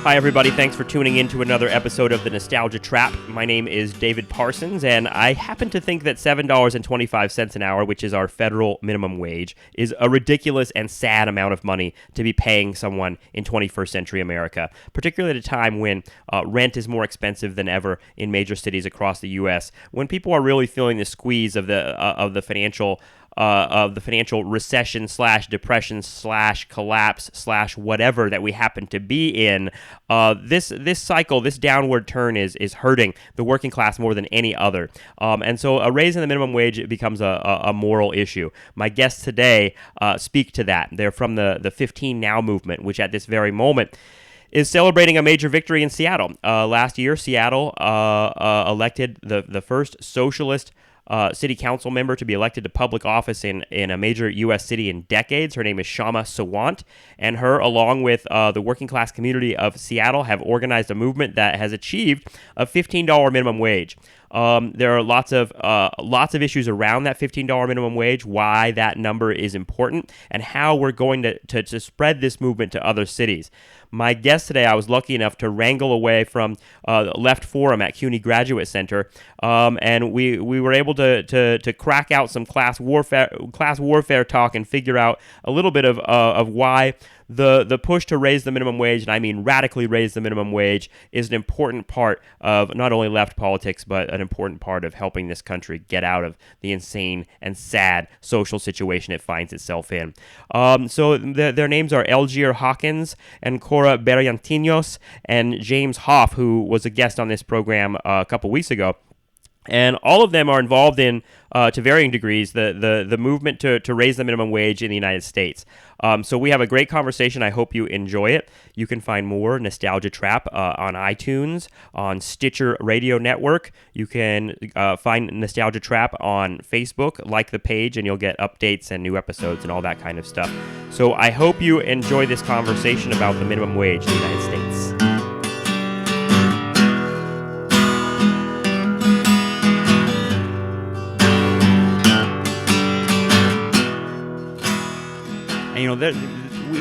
Hi, everybody. Thanks for tuning in to another episode of The Nostalgia Trap. My name is David Parsons, and I happen to think that $7.25 an hour, which is our federal minimum wage, is a ridiculous and sad amount of money to be paying someone in 21st century America, particularly at a time when rent is more expensive than ever in major cities across the U.S., when people are really feeling the squeeze of the financial recession / depression / collapse / whatever that we happen to be in. This cycle, this downward turn is hurting the working class more than any other. And so a raise in the minimum wage becomes a moral issue. My guests today speak to that. They're from the 15 Now movement, which at this very moment is celebrating a major victory in Seattle. Last year, Seattle elected the first socialist city council member to be elected to public office in a major U.S. city in decades. Her name is Kshama Sawant, and her, along with the working class community of Seattle, have organized a movement that has achieved a $15 minimum wage. There are lots of issues around that $15 minimum wage, why that number is important, and how we're going to spread this movement to other cities. My guest today, I was lucky enough to wrangle away from Left Forum at CUNY Graduate Center, and we were able to crack out some class warfare talk and figure out a little bit of why the push to raise the minimum wage, and I mean radically raise the minimum wage, is an important part of not only left politics, but an important part of helping this country get out of the insane and sad social situation it finds itself in. So their names are Eljeer Hawkins and Cora Bergantinos and James Hoff, who was a guest on this program a couple weeks ago. And all of them are involved in, to varying degrees, the movement to raise the minimum wage in the United States. So we have a great conversation. I hope you enjoy it. You can find more Nostalgia Trap on iTunes, on Stitcher Radio Network. You can find Nostalgia Trap on Facebook. Like the page, and you'll get updates and new episodes and all that kind of stuff. So I hope you enjoy this conversation about the minimum wage in the United States. You know,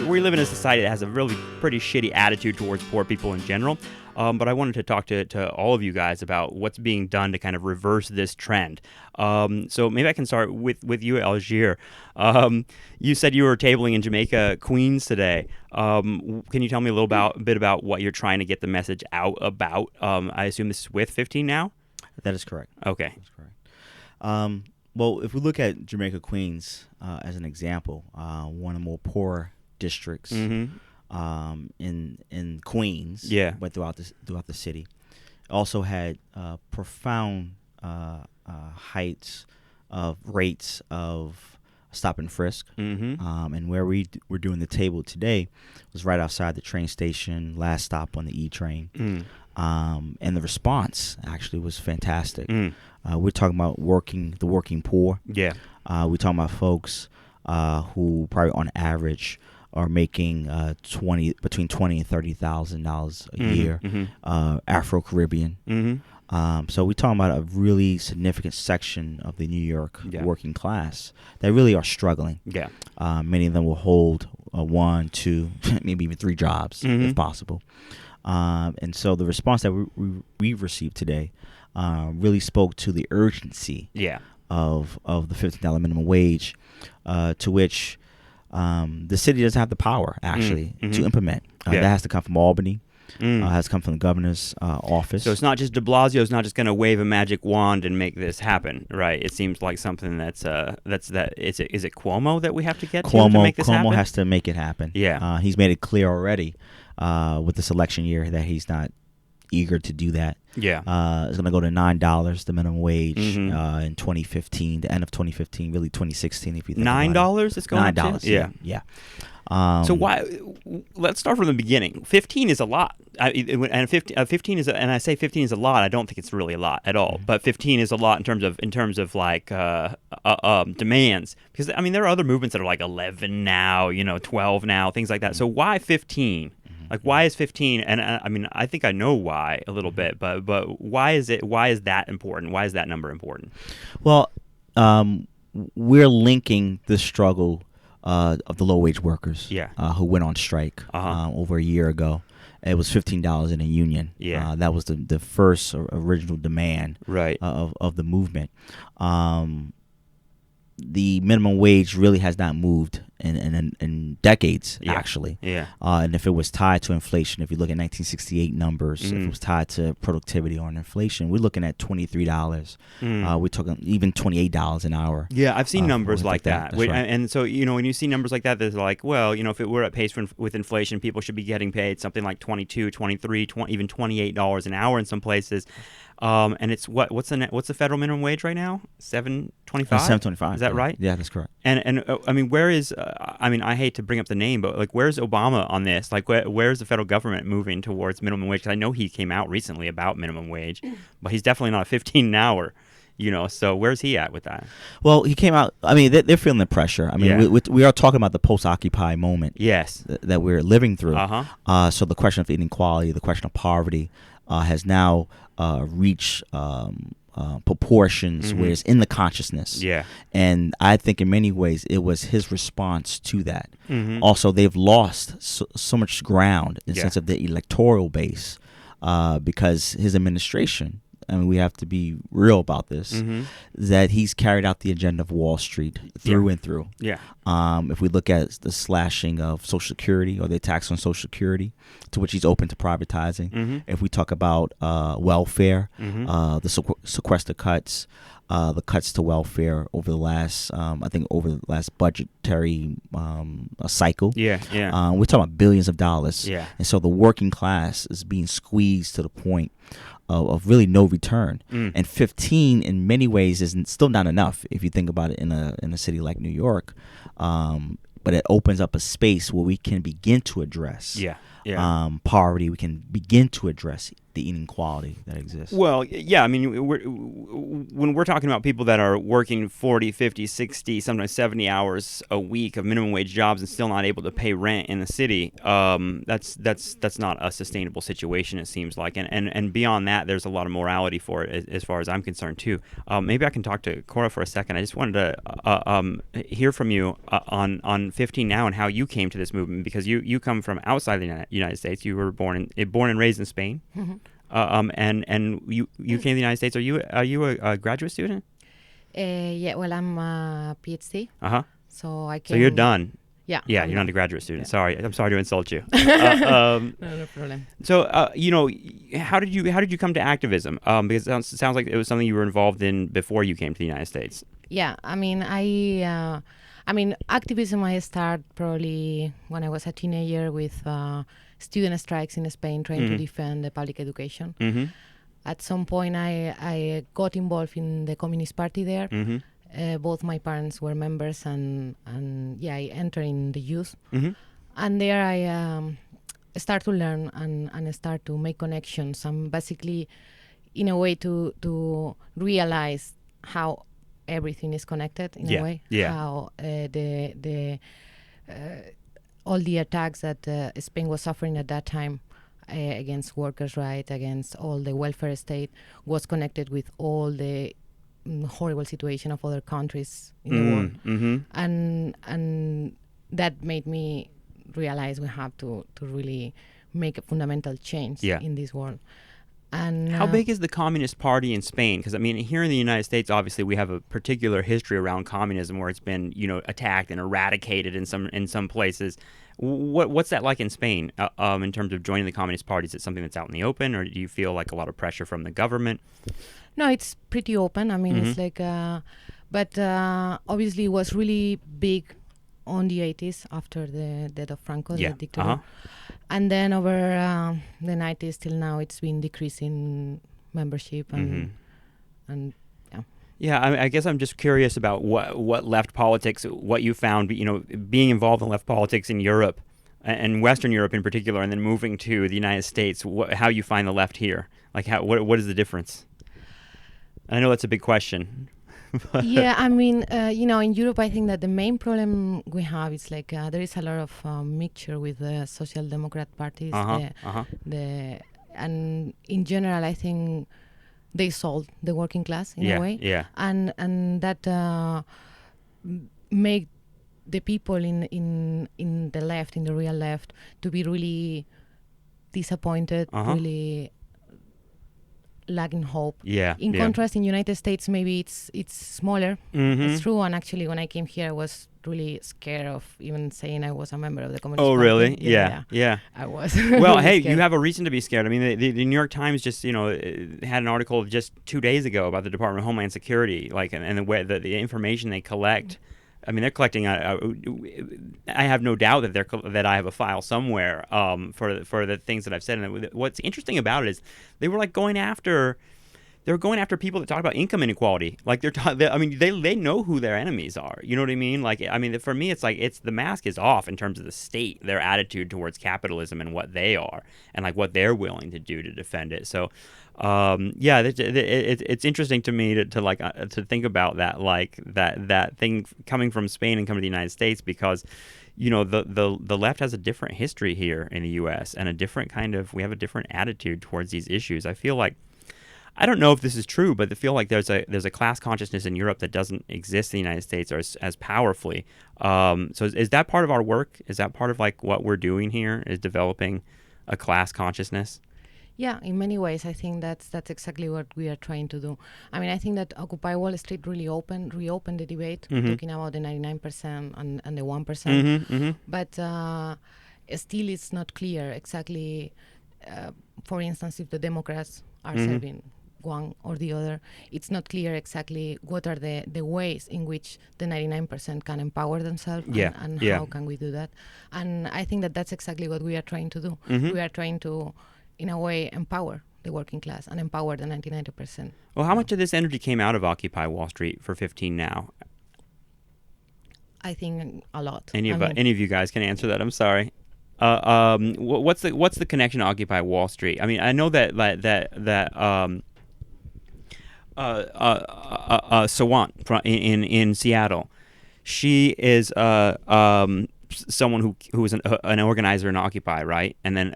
we live in a society that has a really pretty shitty attitude towards poor people in general, but I wanted to talk to all of you guys about what's being done to kind of reverse this trend. So maybe I can start with you, Eljeer. You said you were tabling in Jamaica, Queens today. Can you tell me a little bit about what you're trying to get the message out about? I assume this is with 15 Now? That is correct. Okay. That's correct. Well, if we look at Jamaica, Queens as an example, one of the more poor districts in Queens, but throughout the city, also had profound heights of rates of stop and frisk. And where we were doing the table today was right outside the train station, last stop on the E train. And the response actually was fantastic. We're talking about the working poor. Yeah. We're talking about folks who probably on average are making between $20,000 and $30,000 a year. Afro-Caribbean. So we're talking about a really significant section of the New York working class that really are struggling. Yeah. Many of them will hold 1, 2, maybe even 3 jobs if possible. And so the response that we've received today really spoke to the urgency of the $15 minimum wage, to which the city doesn't have the power, actually, to implement. That has to come from Albany. Has come from the governor's office. So it's not just de Blasio is not just going to wave a magic wand and make this happen, right? It seems like something is it Cuomo that we have to get to make this happen? Cuomo has to make it happen. Yeah. He's made it clear already with this election year that he's not eager to do that. Yeah. It's going to go to $9, the minimum wage, in 2015, the end of 2015, really 2016 if you think about it. $9 it's going $9, to? Yeah. So why? Let's start from the beginning. 15 is a lot, and 15 is, and I say 15 is a lot. I don't think it's really a lot at all. But 15 is a lot in terms of like demands, because I mean there are other movements that are like 11 now, 12 now, things like that. So why 15? Like why is 15? And I mean I think I know why a little bit, but why is it? Why is that important? Why is that number important? Well, we're linking the struggle of the low wage workers. Yeah. Who went on strike over a year ago. It was $15 in a union. Yeah. That was the first original demand Right. of the movement. The minimum wage really has not moved in decades, actually. Yeah. And if it was tied to inflation, if you look at 1968 numbers, if it was tied to productivity or inflation, we're looking at $23. We're talking even $28 an hour. Yeah, I've seen numbers like that. That's right. And so, when you see numbers like that, there's like, well, if it were at pace with inflation, people should be getting paid something like $22, $23, even $28 an hour in some places. And it's what's the federal minimum wage right now? $7.25. $7.25. Is that right? Yeah, that's correct. And I mean, where is? I hate to bring up the name, but like, where's Obama on this? Like, where's the federal government moving towards minimum wage? 'Cause I know he came out recently about minimum wage, but he's definitely not 15 an hour. So where's he at with that? Well, he came out. I mean, they're feeling the pressure. I mean, we are talking about the post-Occupy moment. Yes. That we're living through. Uh-huh. So the question of inequality, the question of poverty, has now reached proportions where it's in the consciousness. Yeah. And I think in many ways it was his response to that. Also, they've lost so much ground in the sense of the electoral base because his administration, I mean, we have to be real about this, that he's carried out the agenda of Wall Street through and through. Yeah. If we look at the slashing of Social Security or the attacks on Social Security, to which he's open to privatizing. If we talk about welfare, the sequester cuts, the cuts to welfare over the last, budgetary cycle. Yeah. We're talking about billions of dollars. Yeah. And so the working class is being squeezed to the point of really no return. And 15 in many ways is still not enough if you think about it in a city like New York. But it opens up a space where we can begin to address poverty. We can begin to address the inequality that exists. Well, yeah, I mean, when we're talking about people that are working 40, 50, 60, sometimes 70 hours a week of minimum wage jobs and still not able to pay rent in the city, that's not a sustainable situation, it seems like. And beyond that, there's a lot of morality for it, as far as I'm concerned, too. Maybe I can talk to Cora for a second. I just wanted to hear from you on 15 Now and how you came to this movement, because you come from outside the United States. You were born and raised in Spain. And you came to the United States. Are you a graduate student? Yeah, well, I'm a PhD. So I came. So you're done. Yeah. Yeah, you're not a graduate student. Yeah. Sorry, I'm sorry to insult you. No problem. So, how did you come to activism? Because it sounds like it was something you were involved in before you came to the United States. Yeah, I mean, activism I started probably when I was a teenager with student strikes in Spain trying to defend the public education. At some point, I got involved in the Communist Party there. Both my parents were members, and I entered in the youth. And there I start to learn and start to make connections, and basically, in a way, to realize how everything is connected in a way. Yeah. How all the attacks that Spain was suffering at that time against workers' rights, against all the welfare state, was connected with all the horrible situation of other countries in the world. And that made me realize we have to really make a fundamental change in this world. And how big is the Communist Party in Spain? Because I mean, here in the United States, obviously, we have a particular history around communism where it's been, attacked and eradicated in some places. What's that like in Spain in terms of joining the Communist Party? Is it something that's out in the open, or do you feel like a lot of pressure from the government? No, it's pretty open. I mean, it's like, but obviously, it was really big on the 80s after the death of Franco, the dictator. And then over the 90s till now, it's been decreasing membership and Yeah, I guess I'm just curious about what left politics, what you found, being involved in left politics in Europe and Western Europe in particular, and then moving to the United States, how you find the left here. Like, what is the difference? I know that's a big question. Yeah, I mean, in Europe, I think that the main problem we have is like there is a lot of mixture with the social democrat parties. And in general, I think they sold the working class in a way. Yeah. And that make the people in the left, in the real left, to be really disappointed, really lacking hope. In contrast, in United States, maybe it's smaller. It's true. And actually, when I came here, I was really scared of even saying I was a member of the Communist Party. Oh, really? Yeah. I was. Well, really hey, scared. you have a reason to be scared. I mean, the New York Times just, had an article just 2 days ago about the Department of Homeland Security, like, and the way the information they collect. I mean, they're collecting. I have no doubt that I have a file somewhere for the things that I've said. And what's interesting about it is they were like going after people that talk about income inequality. Like they know who their enemies are. You know what I mean? Like, I mean, for me, it's like the mask is off in terms of the state, their attitude towards capitalism and what they are, and like what they're willing to do to defend it. So, it's interesting to me to think about that, like that thing coming from Spain and coming to the United States, because the left has a different history here in the U.S. and we have a different attitude towards these issues. I feel like, I don't know if this is true, but I feel like there's a class consciousness in Europe that doesn't exist in the United States or as powerfully. So is that part of our work? Is that part of like what we're doing here, is developing a class consciousness? Yeah, in many ways, I think that's exactly what we are trying to do. I mean, I think that Occupy Wall Street really reopened the debate, talking about the 99% and the 1%. But still, it's not clear exactly, for instance, if the Democrats are serving one or the other. It's not clear exactly what are the ways in which the 99% can empower themselves and how can we do that. And I think that's exactly what we are trying to do. We are trying to, in a way, empower the working class and empower the 99%. Well, how much of this energy came out of Occupy Wall Street for 15 now? I think a lot. Any of you guys can answer that. I'm sorry. What's the connection to Occupy Wall Street? I mean, I know that Sawant in Seattle, she is someone who was an organizer in Occupy, right? And then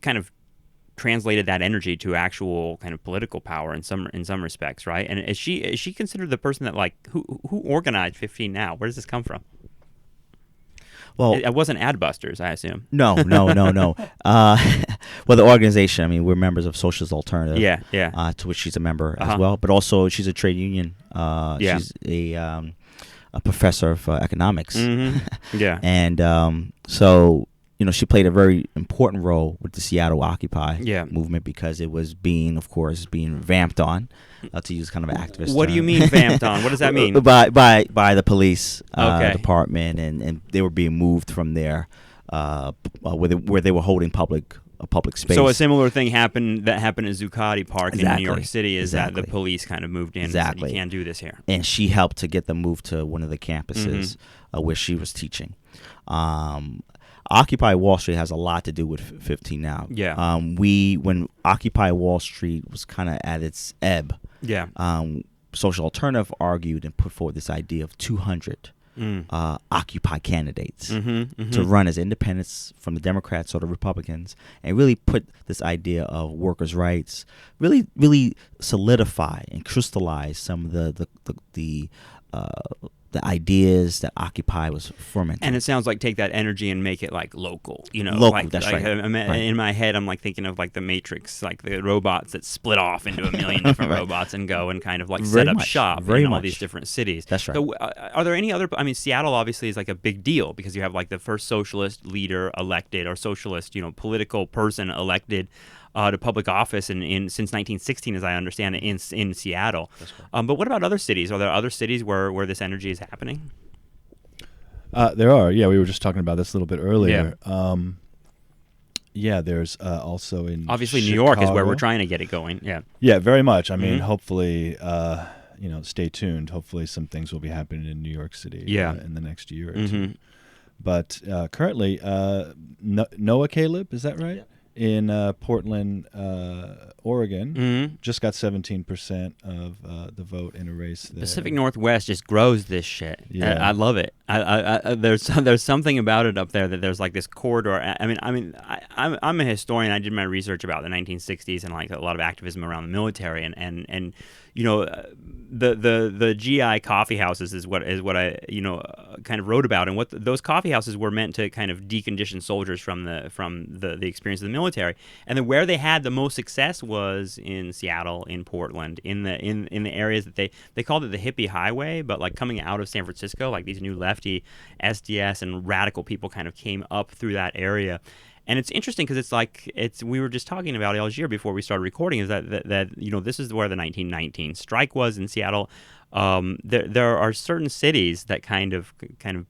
kind of translated that energy to actual kind of political power in some respects, right? And is she considered the person that who organized 15 Now? Where does this come from? Well, it wasn't Adbusters, I assume. No. Well, the organization, I mean, we're members of Socialist Alternative. Yeah. To which she's a member as well. But also, she's a trade union. She's a professor of economics. Yeah. And so, she played a very important role with the Seattle Occupy movement, because it was being vamped on, to use kind of an activist What term. do you mean vamped on? What does that mean? By the police department, and they were being moved from there where they were holding public space. So a similar thing happened at Zuccotti Park in New York City, that the police kind of moved in and said, you can't do this here. And she helped to get them moved to one of the campuses where she was teaching. Occupy Wall Street has a lot to do with 15 Now. Yeah. When Occupy Wall Street was kind of at its ebb, Social Alternative argued and put forward this idea of 200 Occupy candidates to run as independents from the Democrats or the Republicans, and really put this idea of workers' rights, really solidify and crystallize some of the ideas that Occupy was fermenting. And it sounds like take that energy and make it local, Local, that's right. In my head, I'm thinking of the Matrix, the robots that split off into a million different robots and go and kind of set up shop in all these different cities. That's right. So are there any other, Seattle obviously is a big deal because you have the first socialist leader elected, or socialist, political person elected to public office since 1916, as I understand it, in Seattle. But what about other cities? Are there other cities where this energy is happening? There are. Yeah, we were just talking about this a little bit earlier. There's also in obviously Chicago. New York is where we're trying to get it going. Yeah, very much. I mean, hopefully, stay tuned. Hopefully, some things will be happening in New York City in the next year or two. But currently, Noah Caleb, is that right? Yeah. In Portland, Oregon, just got 17% of the vote in a race there. Pacific Northwest just grows this shit. Yeah. I love it. There's something about it up there that there's this corridor. I'm a historian. I did my research about the 1960s and a lot of activism around the military, and the GI coffee houses is what I kind of wrote about, and what those coffee houses were meant to kind of decondition soldiers from the experience of the military, and then where they had the most success was in Seattle, in Portland, in the areas that they called it the hippie highway, but like coming out of San Francisco, like these new lefty SDS and radical people kind of came up through that area. And it's interesting because we were just talking about Eljeer before we started recording, is that this is where the 1919 strike was in Seattle. There are certain cities that kind of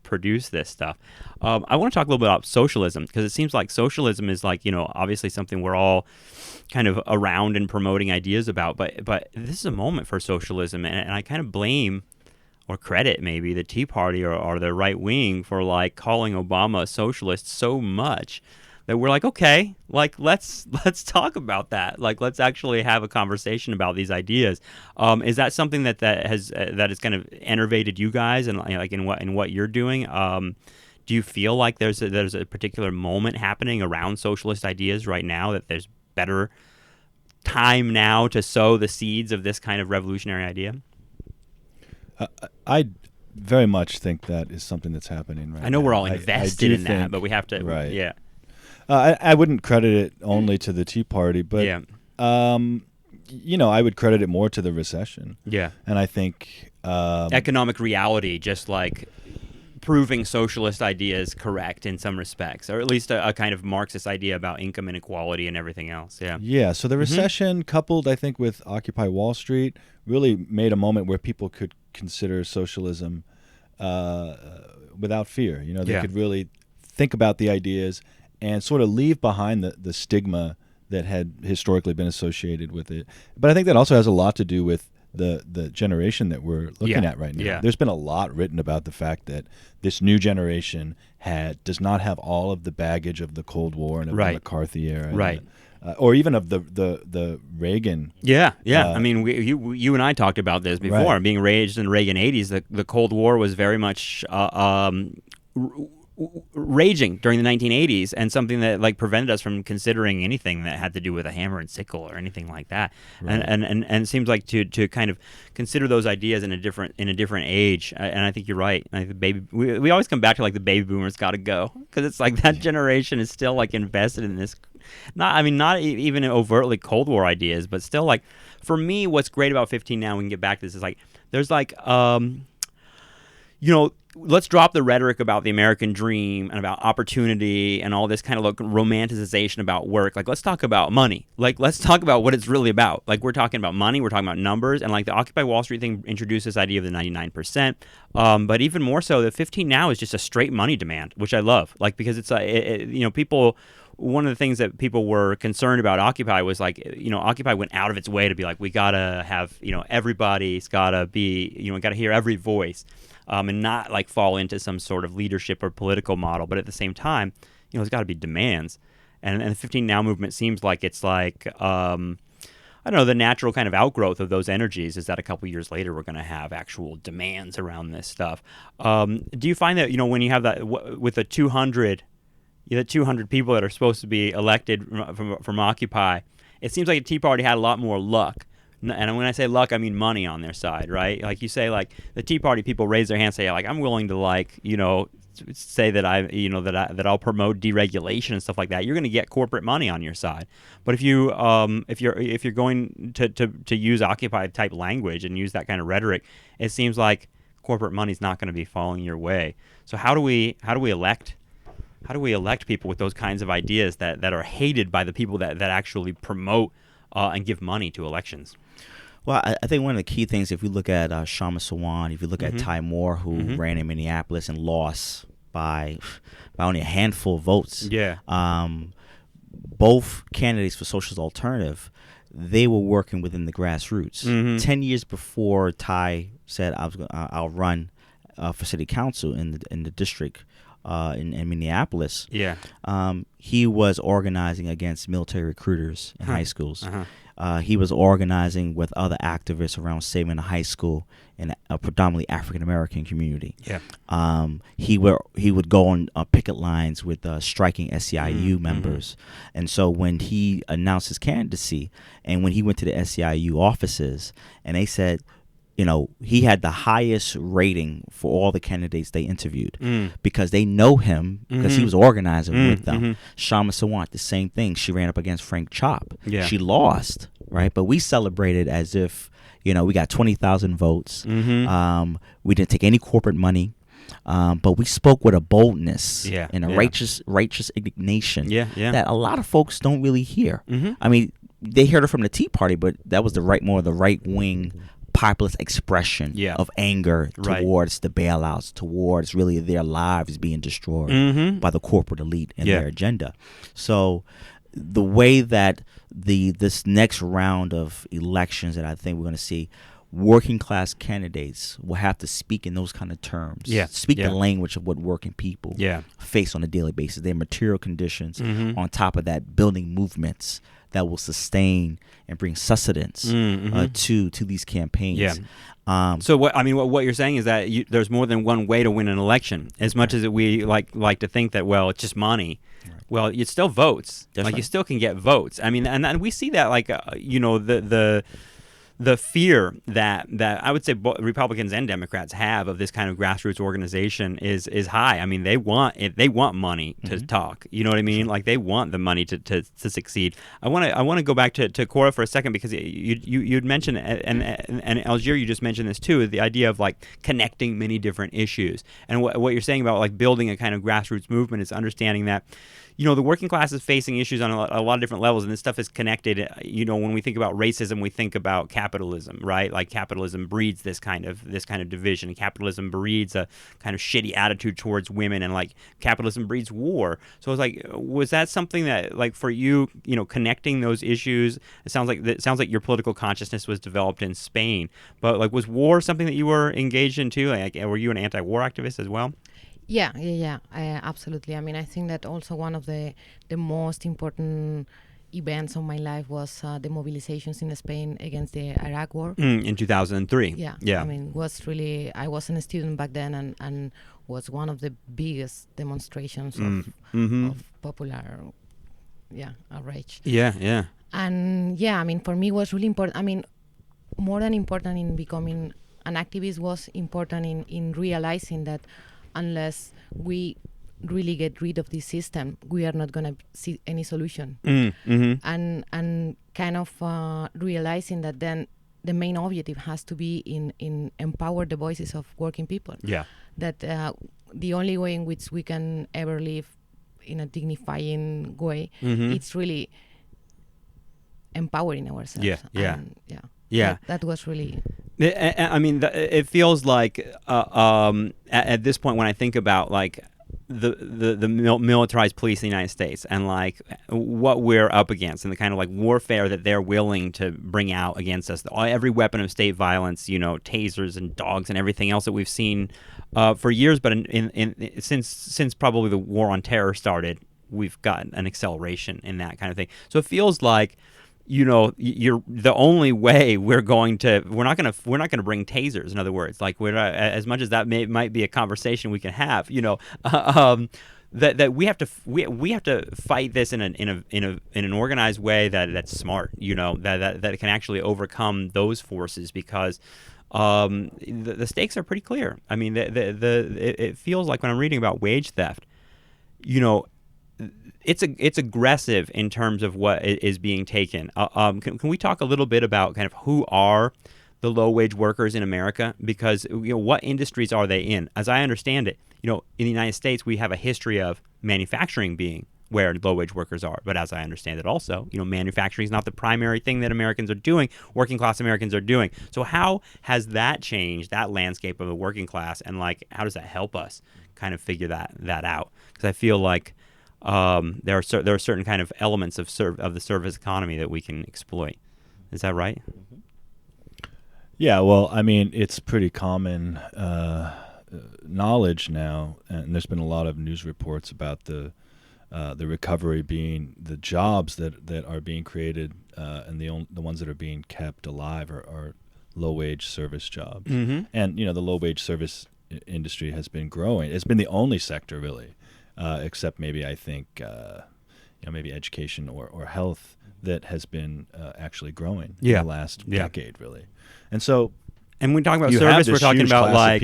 produce this stuff. I want to talk a little bit about socialism, because it seems like socialism is obviously something we're all kind of around and promoting ideas about, but this is a moment for socialism, and I kind of blame or credit maybe the Tea Party or the right wing for like calling Obama a socialist so much that we're like, okay, like let's talk about that. Like, let's actually have a conversation about these ideas. Is that something that has kind of enervated you guys, and like in what you're doing? Do you feel like there's a particular moment happening around socialist ideas right now, that there's better time now to sow the seeds of this kind of revolutionary idea? I very much think that is something that's happening right now. I know we're all invested in that, but we have to, right. Yeah. I wouldn't credit it only to the Tea Party, but yeah. I would credit it more to the recession. Yeah. And I think economic reality, just like proving socialist ideas correct in some respects, or at least a kind of Marxist idea about income inequality and everything else. Yeah. Yeah. So the recession, coupled, I think, with Occupy Wall Street, really made a moment where people could consider socialism without fear. They could really think about the ideas and sort of leave behind the stigma that had historically been associated with it. But I think that also has a lot to do with the generation that we're looking at right now. Yeah. There's been a lot written about the fact that this new generation does not have all of the baggage of the Cold War and of the McCarthy era. Right. Or even of the Reagan. Yeah. I mean, you and I talked about this before. Right. Being raised in the Reagan 80s, the Cold War was very much raging during the 1980s, and something that like prevented us from considering anything that had to do with a hammer and sickle or anything like that. Right. And it seems like to kind of consider those ideas in a different age. And I think you're right. I think we always come back to like the baby boomers got to go, because it's like that generation is still like invested in this. Not even overtly Cold War ideas, but still, like, for me, what's great about 15 Now, we can get back to this, is like there's like let's drop the rhetoric about the American dream and about opportunity and all this kind of like romanticization about work. Like, let's talk about money. Like, let's talk about what it's really about. Like, we're talking about money, we're talking about numbers, and like the Occupy Wall Street thing introduced this idea of the 99%. But even more so, the 15 Now is just a straight money demand, which I love. Like, because it's people. One of the things that people were concerned about Occupy was like, Occupy went out of its way to be like, we gotta have, everybody's gotta be, gotta hear every voice, and not like fall into some sort of leadership or political model. But at the same time, there's got to be demands, and the 15 Now movement seems like it's like, I don't know, the natural kind of outgrowth of those energies is that a couple years later we're going to have actual demands around this stuff. Do you find that when you have that with the 200 people that are supposed to be elected from Occupy, it seems like the Tea Party had a lot more luck. And when I say luck, I mean money on their side, right? Like, you say, like, the Tea Party people raise their hands, say, like, I'm willing to, like, say that that I'll promote deregulation and stuff like that. You're going to get corporate money on your side. But if you're going to use Occupy type language and use that kind of rhetoric, it seems like corporate money's not going to be falling your way. So how do we elect people with those kinds of ideas that are hated by the people that actually promote and give money to elections? Well, I think one of the key things, if we look at Kshama Sawant, if you look at Ty Moore, who ran in Minneapolis and lost by only a handful of votes. Yeah. Both candidates for Socialist Alternative, they were working within the grassroots. 10 years before Ty said I'll run for city council in the district in Minneapolis. Yeah. He was organizing against military recruiters in high schools. He was organizing with other activists around saving a high school in a predominantly African American community. Yeah. He would go on picket lines with striking SEIU members. And so when he announced his candidacy, and when he went to the SEIU offices, and they said, he had the highest rating for all the candidates they interviewed because they know him because he was organizing with them. Kshama Sawant, the same thing. She ran up against Frank Chop. Yeah. She lost, right? But we celebrated as if, we got 20,000 votes. We didn't take any corporate money. But we spoke with a boldness and a righteous indignation that a lot of folks don't really hear. I mean, they heard it from the Tea Party, but that was more of the right-wing populist expression of anger towards the bailouts, towards really their lives being destroyed by the corporate elite and their agenda. So the way that this next round of elections that I think we're going to see, working class candidates will have to speak in those kind of terms. Speak the language of what working people face on a daily basis, their material conditions. On top of that, building movements that will sustain and bring sustenance to these campaigns. So what you're saying is that there's more than one way to win an election. As much as we like to think that, well, it's just money. Right. Well, it's still votes. You still can get votes. I mean, and we see that the fear that I would say Republicans and Democrats have of this kind of grassroots organization is high. I mean, they want money to talk. You know what I mean? Like, they want the money to succeed. I want to go back to Cora for a second, because you'd mentioned, and Eljeer, you just mentioned this too, the idea of like connecting many different issues. And what you're saying about like building a kind of grassroots movement is understanding that the working class is facing issues on a lot of different levels, and this stuff is connected. When we think about racism, we think about capitalism, right? Like, capitalism breeds this kind of division. Capitalism breeds a kind of shitty attitude towards women, and like capitalism breeds war. So it's like, was that something that, like, for you, connecting those issues? It sounds like your political consciousness was developed in Spain, but like, was war something that you were engaged in too? Like, were you an anti-war activist as well? Yeah, absolutely. I mean, I think that also one of the most important events of my life was the mobilizations in Spain against the Iraq War. In 2003. Yeah. I mean, I wasn't a student back then, and was one of the biggest demonstrations of popular, outrage. Yeah. And I mean, for me, it was really important. I mean, more than important in becoming an activist was important in realizing that unless we really get rid of this system, we are not going to see any solution. And kind of realizing that then the main objective has to be in empower the voices of working people. Yeah. That the only way in which we can ever live in a dignifying way, it's really empowering ourselves. Yeah. That was really... I mean, it feels like at this point, when I think about like the militarized police in the United States and like what we're up against and the kind of like warfare that they're willing to bring out against us, every weapon of state violence, tasers and dogs and everything else that we've seen for years, but since probably the war on terror started, we've got an acceleration in that kind of thing. So it feels like, you're the only way we're not going to bring tasers. In other words, like, we're not, as much as that might be a conversation we can have, that we have to fight this in an organized way that's smart, that can actually overcome those forces, because the stakes are pretty clear. I mean, it feels like when I'm reading about wage theft, it's aggressive in terms of what is being taken. Can we talk a little bit about kind of who are the low-wage workers in America? Because what industries are they in? As I understand it, in the United States, we have a history of manufacturing being where low-wage workers are. But as I understand it also, manufacturing is not the primary thing that Americans are doing, working class Americans are doing. So how has that changed, that landscape of the working class, and like, how does that help us kind of figure that out? Because I feel like there are certain kind of elements of the service economy that we can exploit. Is that right? Yeah, well, I mean, it's pretty common knowledge now, and there's been a lot of news reports about the recovery being the jobs that are being created, and the ones that are being kept alive are low-wage service jobs. And the low-wage service industry has been growing. It's been the only sector really. Except maybe I think maybe education or health that has been actually growing in the last decade, really. And so And when we talk about You have service, this we're talking huge about class of like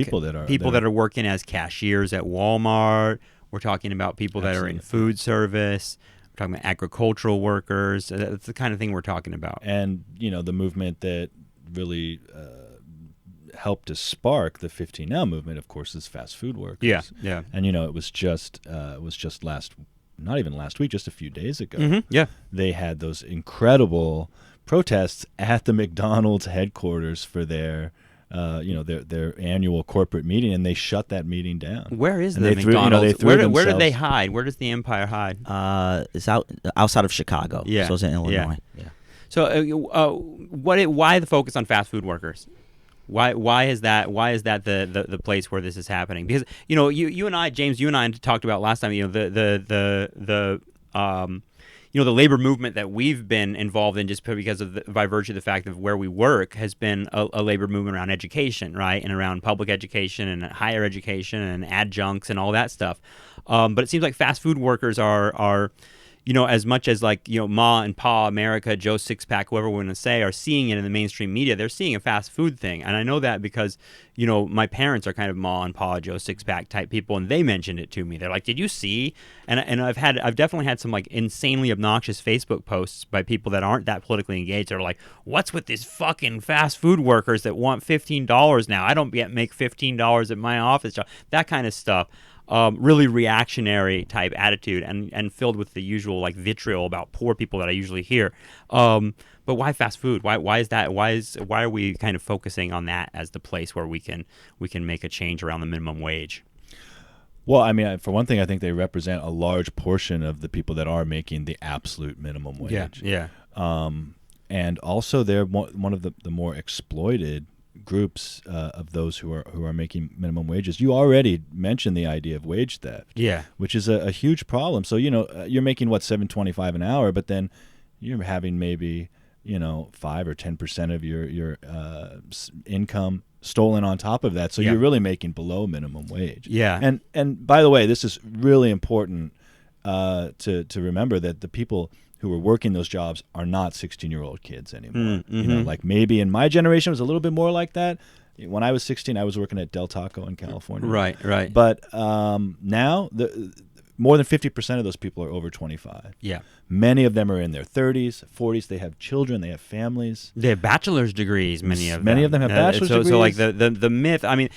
people that are working as cashiers at Walmart. We're talking about people that are in food service. We're talking about agricultural workers. That's the kind of thing we're talking about. And, the movement that really helped to spark the 15 Now movement, of course, is fast food workers. Yeah. And, it was just not even last week, just a few days ago. They had those incredible protests at the McDonald's headquarters for their annual corporate meeting, and they shut that meeting down. Where is and the they McDonald's? Threw, where did they hide? Where does the empire hide? It's outside of Chicago. Yeah. So it's in Illinois. Yeah. So why the focus on fast food workers? Why is that the place where this is happening? Because you and I, James, talked about last time. The labor movement that we've been involved in, just because of by virtue of the fact of where we work, has been a labor movement around education, right, and around public education and higher education and adjuncts and all that stuff. But it seems like fast food workers are as much as Ma and Pa America, Joe Sixpack, whoever we want to say, are seeing it in the mainstream media. They're seeing a fast food thing, and I know that because my parents are kind of Ma and Pa, Joe Sixpack type people, and they mentioned it to me. They're like, "Did you see?" And I've definitely had some insanely obnoxious Facebook posts by people that aren't that politically engaged. They're like, "What's with these fucking fast food workers that want $15 now? I don't yet make $15 at my office job." That kind of stuff. Really reactionary type attitude and filled with the usual vitriol about poor people that I usually hear. But why fast food? Why is that? Why are we kind of focusing on that as the place where we can make a change around the minimum wage? Well, I mean, for one thing, I think they represent a large portion of the people that are making the absolute minimum wage. Yeah. And also they're one of the more exploited groups of those who are making minimum wages. You already mentioned the idea of wage theft, which is a huge problem. So you're making $7.25 an hour, but then you're having maybe 5 or 10% of your income stolen on top of that. So you're really making below minimum wage. Yeah. And by the way, this is really important to remember that the people who are working those jobs are not 16-year-old kids anymore. Maybe in my generation it was a little bit more like that. When I was 16, I was working at Del Taco in California. Right. But now more than 50% of those people are over 25. Yeah. Many of them are in their 30s, 40s. They have children. They have families. They have bachelor's degrees. Many of them have bachelor's degrees. So the myth. I mean.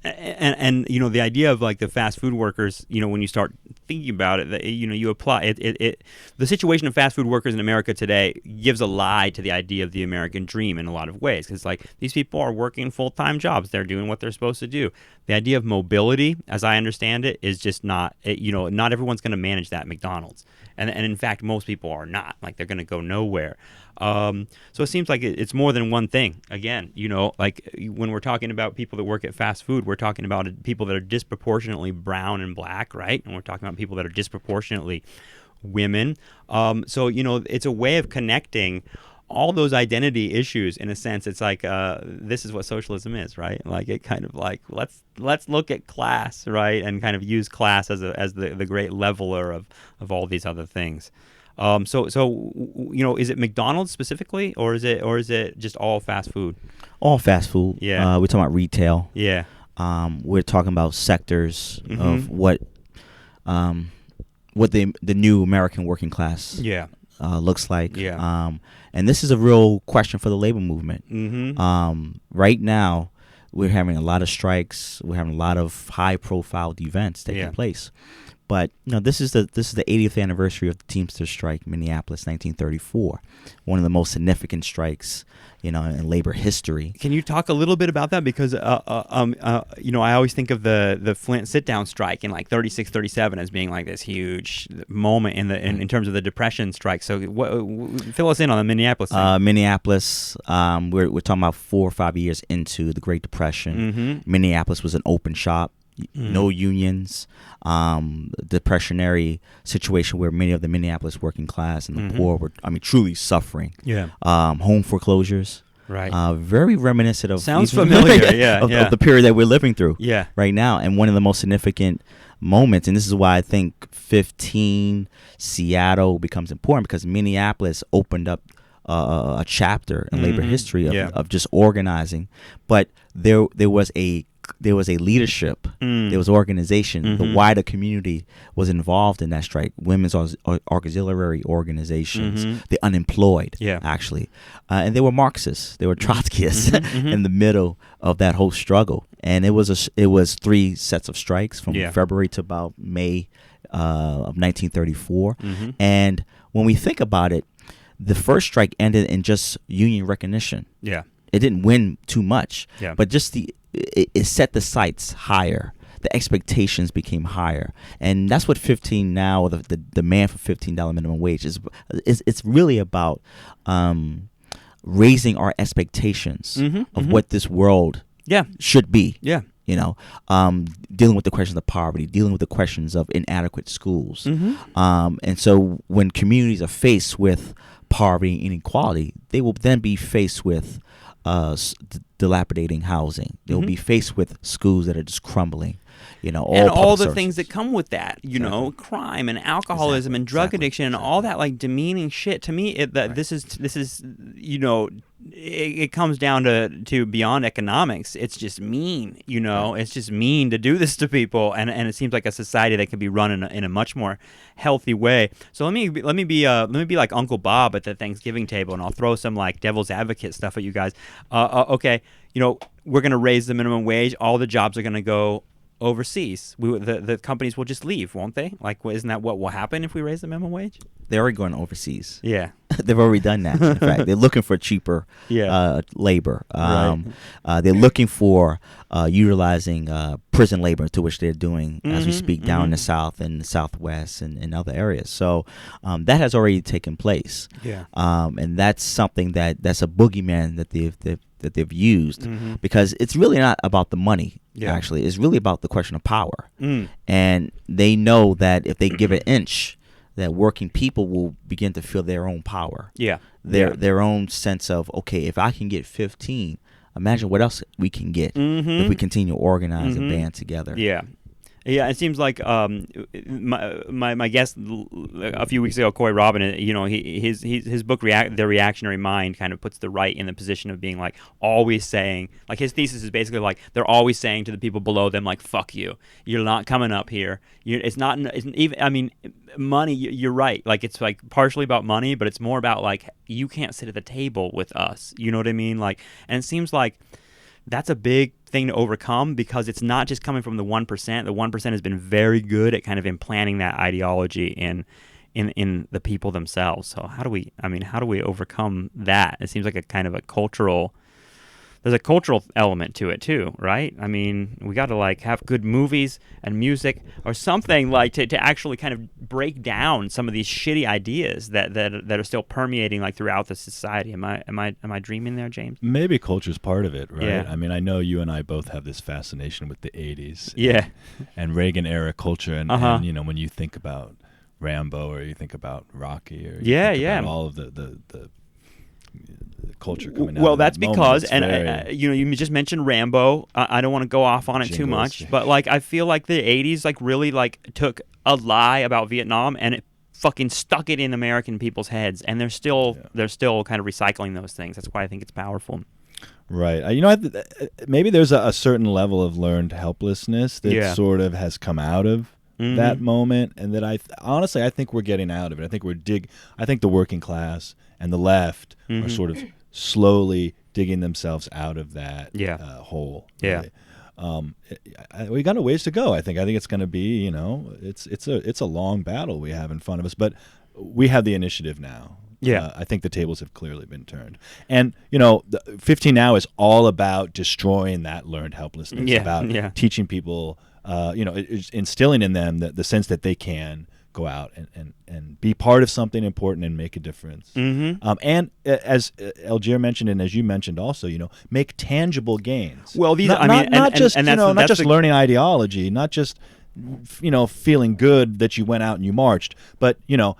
And the idea of the fast food workers, when you start thinking about it, you apply it. The situation of fast food workers in America today gives a lie to the idea of the American dream in a lot of ways, because these people are working full-time jobs. They're doing what they're supposed to do. The idea of mobility, as I understand it, is just not. Not everyone's going to manage that at McDonald's, and in fact, most people are not. They're going to go nowhere. So it seems like it's more than one thing. Again, when we're talking about people that work at fast food, we're talking about people that are disproportionately brown and black, right? And we're talking about people that are disproportionately women. So it's a way of connecting all those identity issues. In a sense, it's this is what socialism is, right? It kind of let's look at class, right, and kind of use class as the great leveler of all these other things. So is it McDonald's specifically, or is it just all fast food? All fast food. Yeah. We're talking about retail. Yeah. We're talking about sectors of what the new American working class looks like. Yeah. And this is a real question for the labor movement. Right now, we're having a lot of strikes. We're having a lot of high-profile events taking place. But this is the 80th anniversary of the Teamsters strike in Minneapolis, 1934. One of the most significant strikes, in labor history. Can you talk a little bit about that? Because I always think of the Flint sit-down strike in 36, 37 as being this huge moment in terms of the Depression strike. So fill us in on the Minneapolis thing. Minneapolis, we're talking about 4 or 5 years into the Great Depression. Minneapolis was an open shop. No unions, depressionary situation where many of the Minneapolis working class and the poor were, truly suffering. Yeah. Home foreclosures. Right. Very reminiscent of sounds familiar. Of the period that we're living through. Yeah. Right now, and one of the most significant moments, and this is why I think 15 Seattle becomes important, because Minneapolis opened up a chapter in labor history Yeah. of just organizing, but there was a leadership, there was organization. The wider community was involved in that strike. Women's auxiliary organizations, the unemployed, actually, and they were Marxists, they were Trotskyists in the middle of that whole struggle. And it was 3 sets of strikes from February to about May of 1934. And when we think about it, the first strike ended in just union recognition. Yeah. It didn't win too much, Yeah. but just it set the sights higher. The expectations became higher, and that's what 15 now. The demand for $15 minimum wage is. It's really about raising our expectations of what this world should be. Yeah. You know, dealing with the questions of poverty, dealing with the questions of inadequate schools, and so when communities are faced with poverty and inequality, they will then be faced with dilapidating housing. They'll be faced with schools that are just crumbling, you know, all the things that come with that, you know, crime and alcoholism and drug addiction and all that like demeaning shit. To me, this is you know, it comes down to beyond economics. It's just mean, you know. It's just mean to do this to people, and it seems like a society that could be run in a much more healthy way. So let me be like Uncle Bob at the Thanksgiving table, and I'll throw some like devil's advocate stuff at you guys. Okay, you know, we're gonna raise the minimum wage. All the jobs are gonna go overseas. The companies will just leave, won't they? Like, isn't that what will happen if we raise the minimum wage? They're already going overseas. Yeah. They've already done that. In fact, they're looking for cheaper labor. They're looking for utilizing prison labor, to which they're doing as we speak down in the South and the Southwest and other areas. So that has already taken place. Yeah. And that's something that's a boogeyman that they've used, because it's really not about the money. Actually, it's really about the question of power. And they know that if they give an inch, that working people will begin to feel their own power. Their own sense of, okay, if I can get 15, imagine what else we can get if we continue to organize and band together. Yeah, it seems like my guest a few weeks ago, Corey Robin, you know, his book The Reactionary Mind kind of puts the right in the position of being like always saying, like his thesis is basically like they're always saying to the people below them like, fuck you, you're not coming up here. It's even, I mean, money, you're right, like it's like partially about money, but it's more about like you can't sit at the table with us, you know what I mean? Like, and it seems like that's a big thing to overcome, because it's not just coming from the 1%. The 1% has been very good at kind of implanting that ideology in the people themselves. So how do we overcome that? It seems like there's a cultural element to it too, right? I mean, we got to like have good movies and music or something like to actually kind of break down some of these shitty ideas that are still permeating like throughout the society. Am I dreaming there, James? Maybe culture's part of it, right? Yeah. I mean, I know you and I both have this fascination with the 80s. Yeah. And Reagan era culture, and you know, when you think about Rambo or you think about Rocky or you think about all of the culture coming out. Well, of that's that because, moment. and you know, you just mentioned Rambo. I don't want to go off on it too much, but like I feel like the 80s like really like took a lie about Vietnam and it fucking stuck it in American people's heads, and they're still kind of recycling those things. That's why I think it's powerful. Right. You know, maybe there's a certain level of learned helplessness that sort of has come out of that moment, and that honestly I think we're getting out of it. I think the working class and the left are sort of slowly digging themselves out of that hole. Really. We got a ways to go. I think it's going to be, you know, it's a long battle we have in front of us, but we have the initiative now. I think the tables have clearly been turned. And, you know, 15 Now is all about destroying that learned helplessness, about teaching people, you know, instilling in them the sense that they can go out and be part of something important and make a difference. And as Eljeer mentioned, and as you mentioned also, you know, make tangible gains. Well, these not just learning ideology, not just, you know, feeling good that you went out and you marched, but, you know,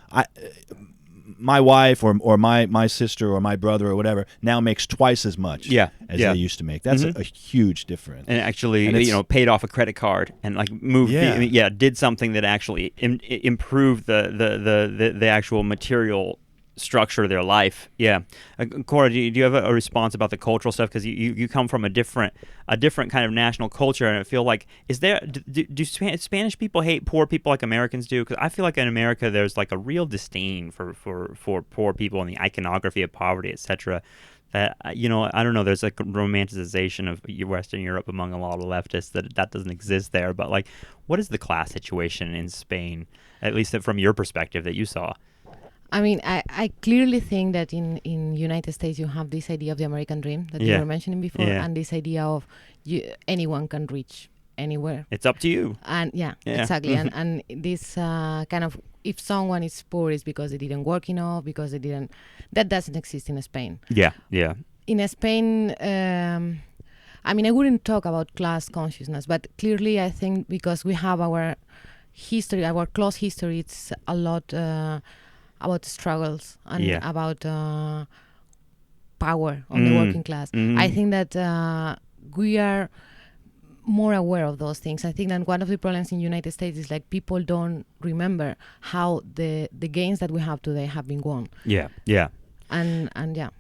my wife or my sister or my brother or whatever now makes twice as much as they used to make. That's a huge difference. And actually, you know, paid off a credit card and like moved, did something that actually improved the actual material structure their life. Yeah, Cora, do you have a response about the cultural stuff? Because you come from a different kind of national culture, and I feel like do Spanish people hate poor people like Americans do? Because I feel like in America there's like a real disdain for poor people and the iconography of poverty, etc. That I don't know. There's like a romanticization of Western Europe among a lot of leftists that doesn't exist there. But like, what is the class situation in Spain, at least from your perspective that you saw? I mean, I clearly think that in United States you have this idea of the American dream that you were mentioning before, and this idea of anyone can reach anywhere. It's up to you. And exactly. and this kind of, if someone is poor, it's because they didn't work enough, because they didn't. That doesn't exist in Spain. Yeah. In Spain, I mean, I wouldn't talk about class consciousness, but clearly I think because we have our history, our close history, it's a lot about struggles and about power on the working class. I think that we are more aware of those things. I think that one of the problems in the United States is like people don't remember how the gains that we have today have been won. Yeah. And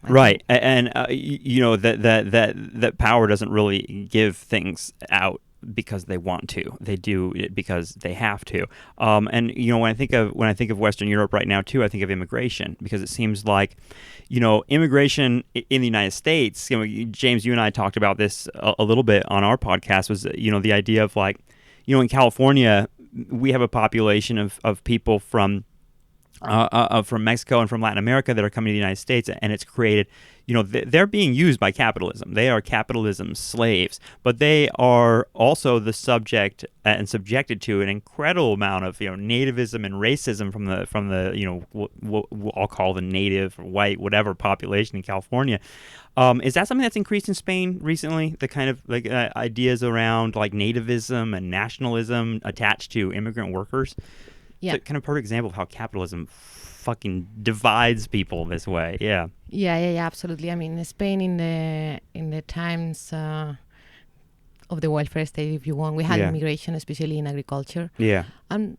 right, and that power doesn't really give things out because they want to. They do it because they have to. And when I think of Western Europe right now too, I think of immigration, because it seems like immigration in the United States. James, you and I talked about this a little bit on our podcast. Was the idea of like, in California we have a population of people from Mexico and from Latin America that are coming to the United States, and it's created, they're being used by capitalism. They are capitalism's slaves, but they are also the subject and subjected to an incredible amount of nativism and racism from the what I'll call the native or white whatever population in California. Is that something that's increased in Spain recently? The kind of like ideas around like nativism and nationalism attached to immigrant workers. Yeah. It's a kind of perfect example of how capitalism fucking divides people this way. Yeah, absolutely. I mean, in Spain, in the times of the welfare state, if you want, we had immigration, especially in agriculture. Yeah. And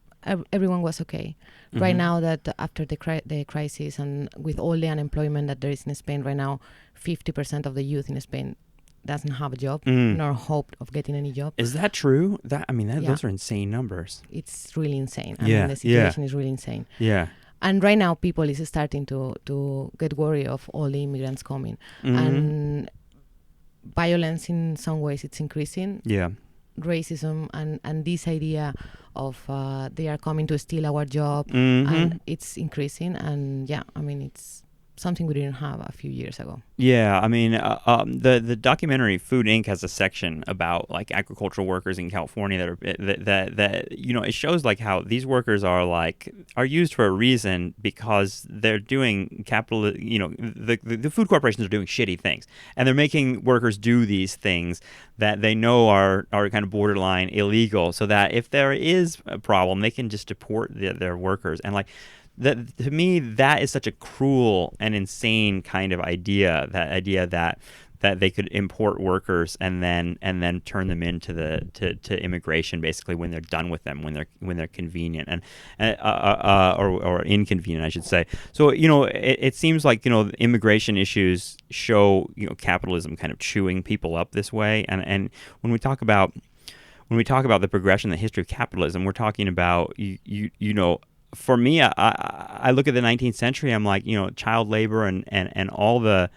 everyone was okay. Mm-hmm. Right now, that after the crisis and with all the unemployment that there is in Spain right now, 50% of the youth in Spain doesn't have a job nor hope of getting any job. Is that true? Those are insane numbers. It's really insane. I mean, the situation is really insane. Yeah. And right now people is starting to get worried of all the immigrants coming. And violence in some ways it's increasing. Yeah. Racism and this idea of they are coming to steal our job and it's increasing. And it's something we didn't have a few years ago. Yeah, I mean, the documentary Food Inc. has a section about like agricultural workers in California that it shows like how these workers are used for a reason because they're doing the food corporations are doing shitty things, and they're making workers do these things that they know are kind of borderline illegal, so that if there is a problem, they can just deport their workers. And like, that, to me, that is such a cruel and insane kind of idea. That idea that they could import workers and then turn them into to immigration basically when they're done with them, when they're convenient or inconvenient, I should say. So it seems like immigration issues show capitalism kind of chewing people up this way. And when we talk about the progression, the history of capitalism, we're talking about for me, I look at the 19th century. I'm like, child labor and all the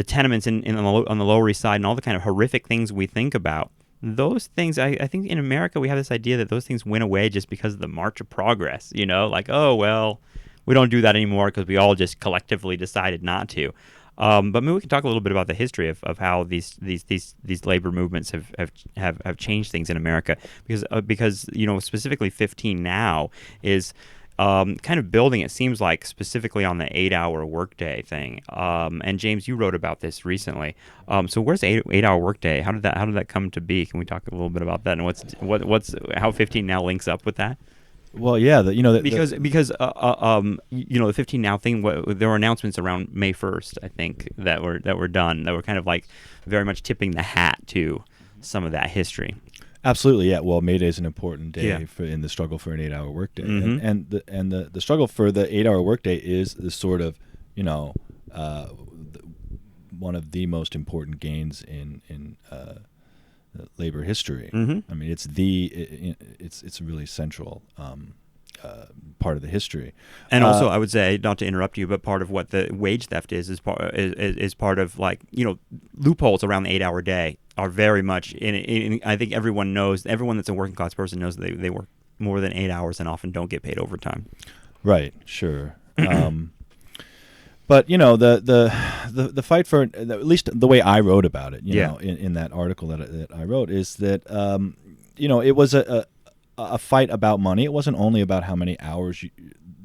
tenements on the Lower East Side and all the kind of horrific things we think about. Those things, I think in America we have this idea that those things went away just because of the march of progress. Like, oh well, we don't do that anymore because we all just collectively decided not to. But maybe we can talk a little bit about the history of how these labor movements have changed things in America, because specifically 15 Now is kind of building, it seems like, specifically on the 8-hour workday thing. And James, you wrote about this recently. So where's the 8-hour workday? How did that come to be? Can we talk a little bit about that and what's how 15 Now links up with that? Well, yeah, because the 15 Now thing. There were announcements around May 1st, I think, that were done. That were kind of like very much tipping the hat to some of that history. Absolutely, yeah. Well, May Day is an important day in the struggle for an 8-hour workday, and the struggle for the 8-hour workday is the sort of one of the most important gains in labor history. Mhm. I mean, it's it's a really central part of the history. And also, I would say, not to interrupt you, but part of what the wage theft is part of, like, loopholes around the 8-hour day are very much in. I think everyone that's a working class person knows that they work more than 8 hours and often don't get paid overtime. Right. Sure. But the fight for, at least the way I wrote about it, in that article that I wrote, is that it was a fight about money. It wasn't only about how many hours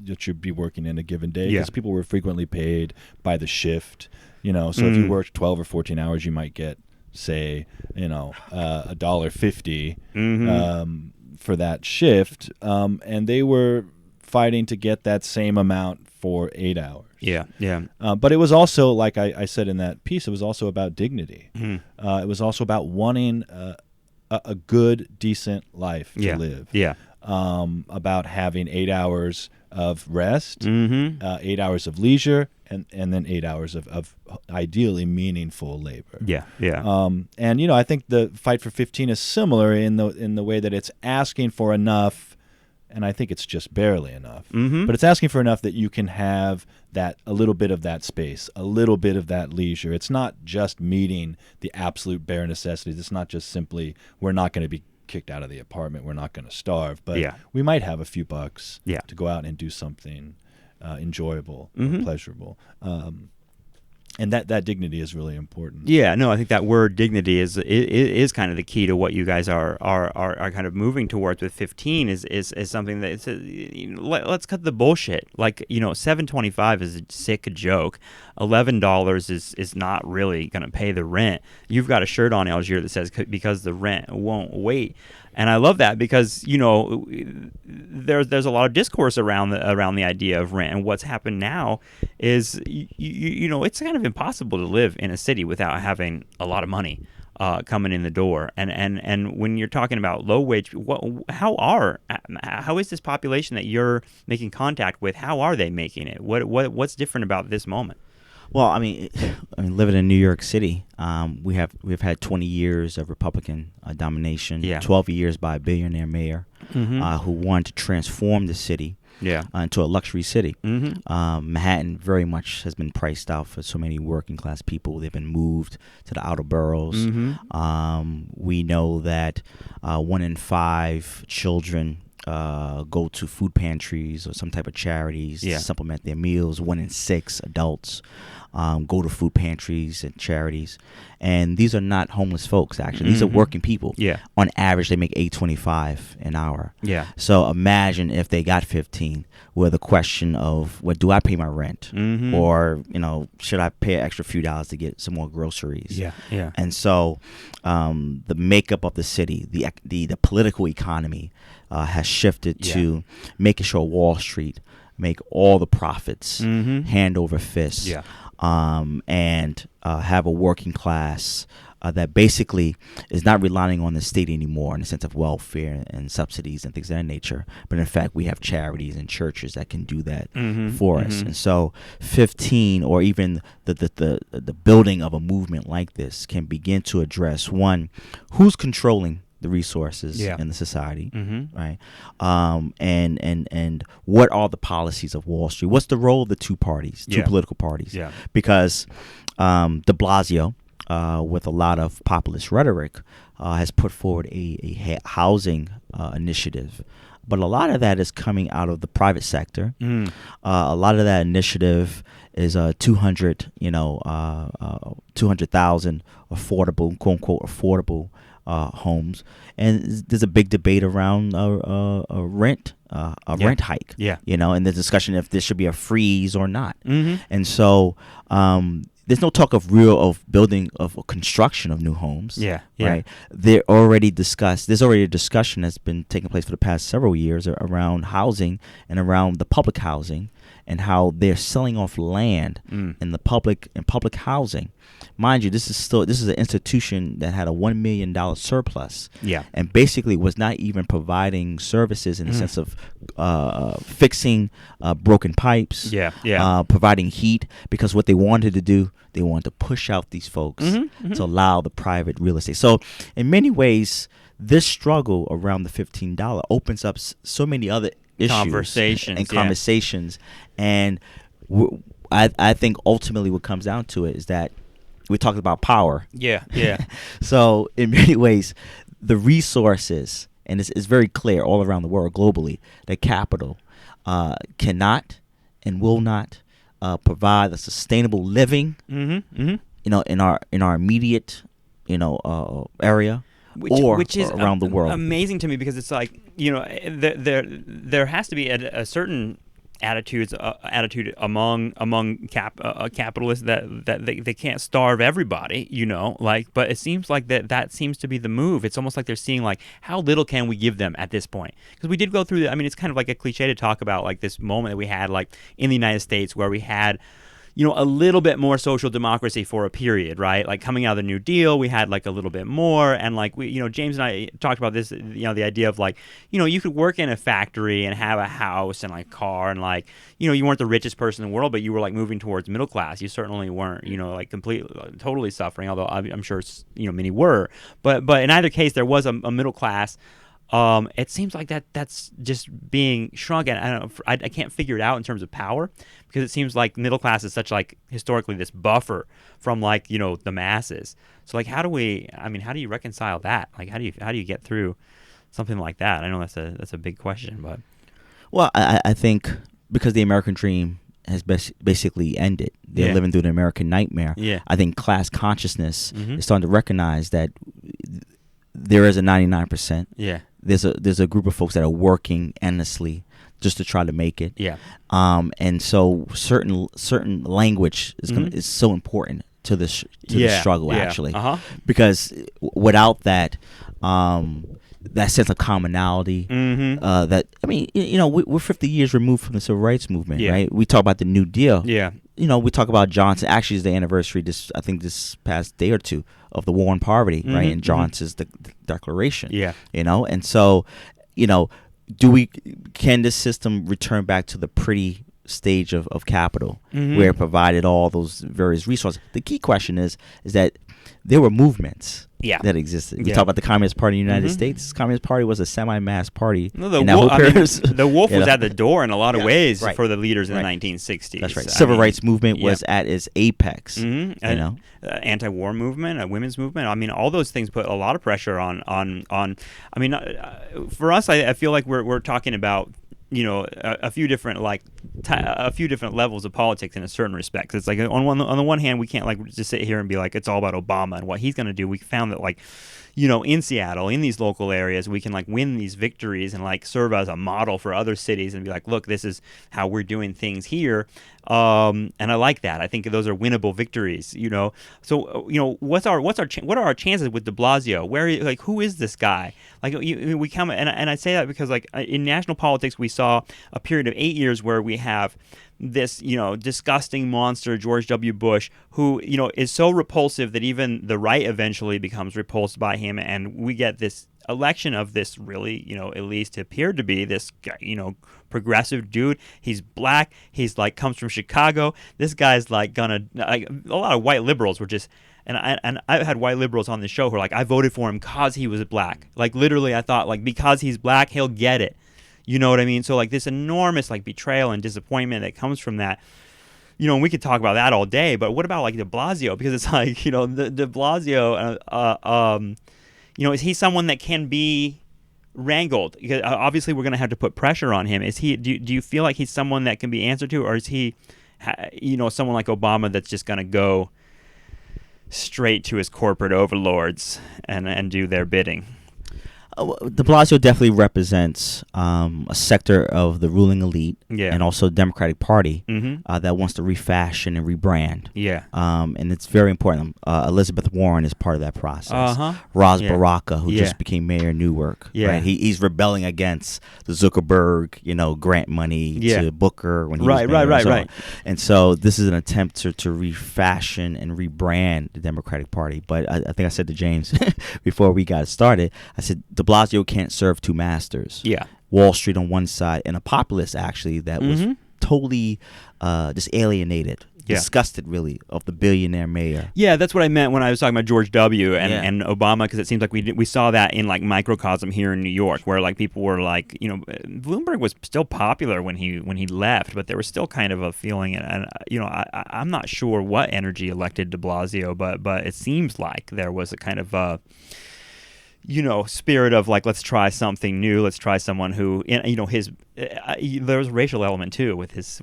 that you'd be working in a given day, because people were frequently paid by the shift. So if you worked 12 or 14 hours, you might get, say, $1.50 for that shift, and they were fighting to get that same amount for 8 hours. Yeah. But it was also, like I said in that piece, it was also about dignity. It was also about wanting a good, decent life to live. Yeah. About having 8 hours of rest, 8 hours of leisure, and then 8 hours of ideally meaningful labor. Yeah. And I think the fight for 15 is similar in the way that it's asking for enough. And I think it's just barely enough. But it's asking for enough that you can have a little bit of that space, a little bit of that leisure. It's not just meeting the absolute bare necessities. It's not just simply, we're not going to be kicked out of the apartment, we're not going to starve, but we might have a few bucks to go out and do something enjoyable or pleasurable. And that dignity is really important. Yeah, no, I think that word dignity is kind of the key to what you guys are kind of moving towards with 15 is something that let's cut the bullshit. Like, $7.25 is a sick joke. $11 is not really going to pay the rent. You've got a shirt on, Eljeer, that says because the rent won't wait. And I love that because, there's a lot of discourse around the idea of rent. And what's happened now is, it's kind of impossible to live in a city without having a lot of money coming in the door. And when you're talking about low wage, how is this population that you're making contact with, how are they making it? What's different about this moment? Well, I mean, living in New York City, we've had 20 years of Republican domination, 12 years by a billionaire mayor who wanted to transform the city into a luxury city. Manhattan very much has been priced out for so many working class people. They've been moved to the outer boroughs. We know that 1 in 5 children go to food pantries or some type of charities to supplement their meals. 1 in 6 adults go to food pantries and charities, and these are not homeless folks. Actually, these are working people. On average, they make $8.25 an hour. So imagine if they got 15, where the question of, well, do I pay my rent, or should I pay an extra few dollars to get some more groceries? And so the makeup of the city, the political economy has shifted to making sure Wall Street make all the profits hand over fist, and have a working class that basically is not relying on the state anymore in the sense of welfare and subsidies and things of that nature. But in fact, we have charities and churches that can do that for us. And so 15, or even the building of a movement like this, can begin to address, one, who's controlling the resources in the society, right? And what are the policies of Wall Street? What's the role of the two political parties? Because de Blasio, with a lot of populist rhetoric, has put forward a housing initiative. But a lot of that is coming out of the private sector. A lot of that initiative is 200,000 affordable, quote unquote, affordable homes, and there's a big debate around a rent hike. And the discussion if there should be a freeze or not. And so there's no talk of building of construction of new homes. Right. There's already a discussion that's been taking place for the past several years around housing and around the public housing and how they're selling off land in public housing. Mind you, this is an institution that had a $1 million surplus, and basically was not even providing services in the sense of fixing broken pipes, providing heat, because what they wanted to do, they wanted to push out these folks to allow the private real estate. So in many ways, this struggle around the $15 opens up so many other issues conversations, and I think ultimately what comes down to it is that we talked about power. So in many ways, the resources, and it's very clear all around the world globally, that capital cannot and will not provide a sustainable living, in our immediate, area, which is around the world. Amazing to me, because it's like, there has to be a certain attitude among capitalists that they can't starve everybody, but it seems like that seems to be the move. It's almost like they're seeing like, how little can we give them at this point? Because we did go through it's kind of like a cliche to talk about like this moment that we had like in the United States where we had a little bit more social democracy for a period, right? Like coming out of the New Deal, we had like a little bit more, and like we, James and I talked about this, the idea of like, you could work in a factory and have a house and like car, and like, you weren't the richest person in the world, but you were like moving towards middle class. You certainly weren't, like completely, totally suffering, although I'm sure, many were, but in either case, there was a middle class. It seems like that's just being shrunk, and I can't figure it out in terms of power, because it seems like middle class is such like historically this buffer from like the masses. So like how do you reconcile that? Like how do you get through something like that? I know that's a big question, but well, I think because the American dream has basically ended. They're living through the American nightmare. I think class consciousness is starting to recognize that there is a 99%. There's a group of folks that are working endlessly just to try to make it. And so certain language is so important to the struggle actually, because without that that sense of commonality, that we're 50 years removed from the civil rights movement, right? We talk about the New Deal. We talk about Johnson. Actually, it's the anniversary this past day or two of the war on poverty, right? And Johnson's the Declaration. And so, can this system return back to the pretty stage of capital, where it provided all those various resources? The key question is that there were movements that existed. We talk about the Communist Party in the United States. The Communist Party was a semi-mass party. No, the wolf was at the door in a lot of ways for the leaders in the 1960s. That's right. Civil rights movement was at its apex. Anti-war movement, women's movement. All those things put a lot of pressure on. For us, I feel like we're talking about a few different levels of politics in a certain respect. It's like on the one hand, we can't like just sit here and be like it's all about Obama and what he's going to do. We found that like in Seattle, in these local areas, we can like win these victories and like serve as a model for other cities and be like, look, this is how we're doing things here. And I like that. I think those are winnable victories, So, what are our chances with de Blasio? Who is this guy? Like, we come, and I say that because, like, in national politics, we saw a period of 8 years where we have this, disgusting monster, George W. Bush, who, is so repulsive that even the right eventually becomes repulsed by him, and we get this election of this really, at least appeared to be this, progressive dude. He's black. He's like comes from Chicago. This guy's like a lot of white liberals were just, and I've had white liberals on the show who are like, I voted for him because he was black. Like literally, I thought like because he's black, he'll get it. You know what I mean? So like this enormous like betrayal and disappointment that comes from that. And we could talk about that all day. But what about like de Blasio? Because it's like the de Blasio. Is he someone that can be wrangled? Because obviously we're going to have to put pressure on him. Is he? Do you feel like he's someone that can be answered to, or is he, someone like Obama that's just going to go straight to his corporate overlords and do their bidding? De Blasio definitely represents a sector of the ruling elite and also the Democratic Party that wants to refashion and rebrand. Yeah. And it's very important. Elizabeth Warren is part of that process. Ras Baraka, who just became mayor of Newark. Yeah. Right? He's rebelling against the Zuckerberg, grant money to Booker when he was mayor. Right. And so this is an attempt to refashion and rebrand the Democratic Party. But I think I said to James before we got started, I said De Blasio can't serve two masters. Yeah. Wall Street on one side and a populace actually that was totally just alienated, disgusted really of the billionaire mayor. Yeah, that's what I meant when I was talking about George W. and Obama, because it seems like we saw that in like microcosm here in New York, where like people were like, Bloomberg was still popular when he left, but there was still kind of a feeling, and I'm not sure what energy elected De Blasio, but it seems like there was a kind of spirit of like, let's try something new. Let's try someone who, there was a racial element too with his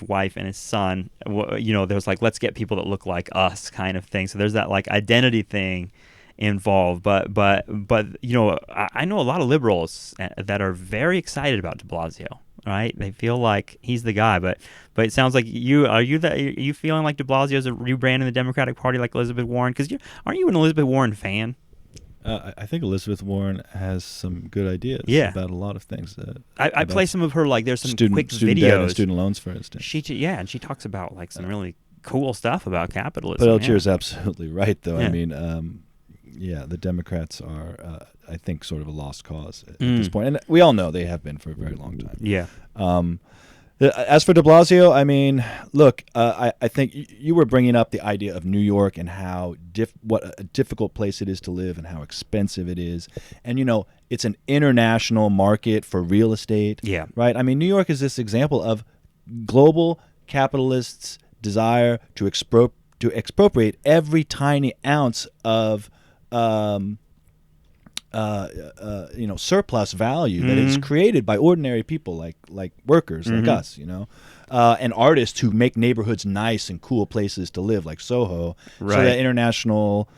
wife and his son. There's like, let's get people that look like us kind of thing. So there's that like identity thing involved. But I know a lot of liberals that are very excited about De Blasio. Right? They feel like he's the guy, but it sounds like are you feeling like De Blasio is rebranding the Democratic Party like Elizabeth Warren? Because aren't you an Elizabeth Warren fan? I think Elizabeth Warren has some good ideas about a lot of things. I play some of her, like there's some quick student videos. Debt and student loans, for instance. And she talks about like some really cool stuff about capitalism. But Eljeer is absolutely right, though. Yeah. I mean, the Democrats are, I think, sort of a lost cause at this point. And we all know they have been for a very long time. Yeah. As for De Blasio, I mean, look, I think you were bringing up the idea of New York and how what a difficult place it is to live and how expensive it is. And, it's an international market for real estate. Yeah. Right? I mean, New York is this example of global capitalists' desire to expropriate every tiny ounce of surplus value that is created by ordinary people like workers like us, and artists who make neighborhoods nice and cool places to live like Soho, so that international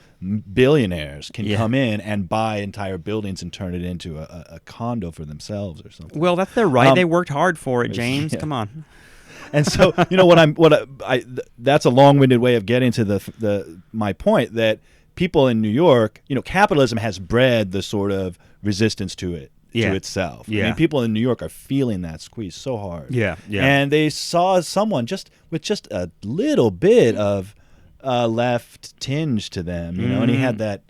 billionaires can come in and buy entire buildings and turn it into a condo for themselves or something. Well, that's their right. They worked hard for it, James. Come on. And so, that's a long-winded way of getting to my point that people in New York, capitalism has bred the sort of resistance to itself. Yeah. I mean, people in New York are feeling that squeeze so hard. Yeah. And they saw someone with just a little bit of left tinge to them, and he had that.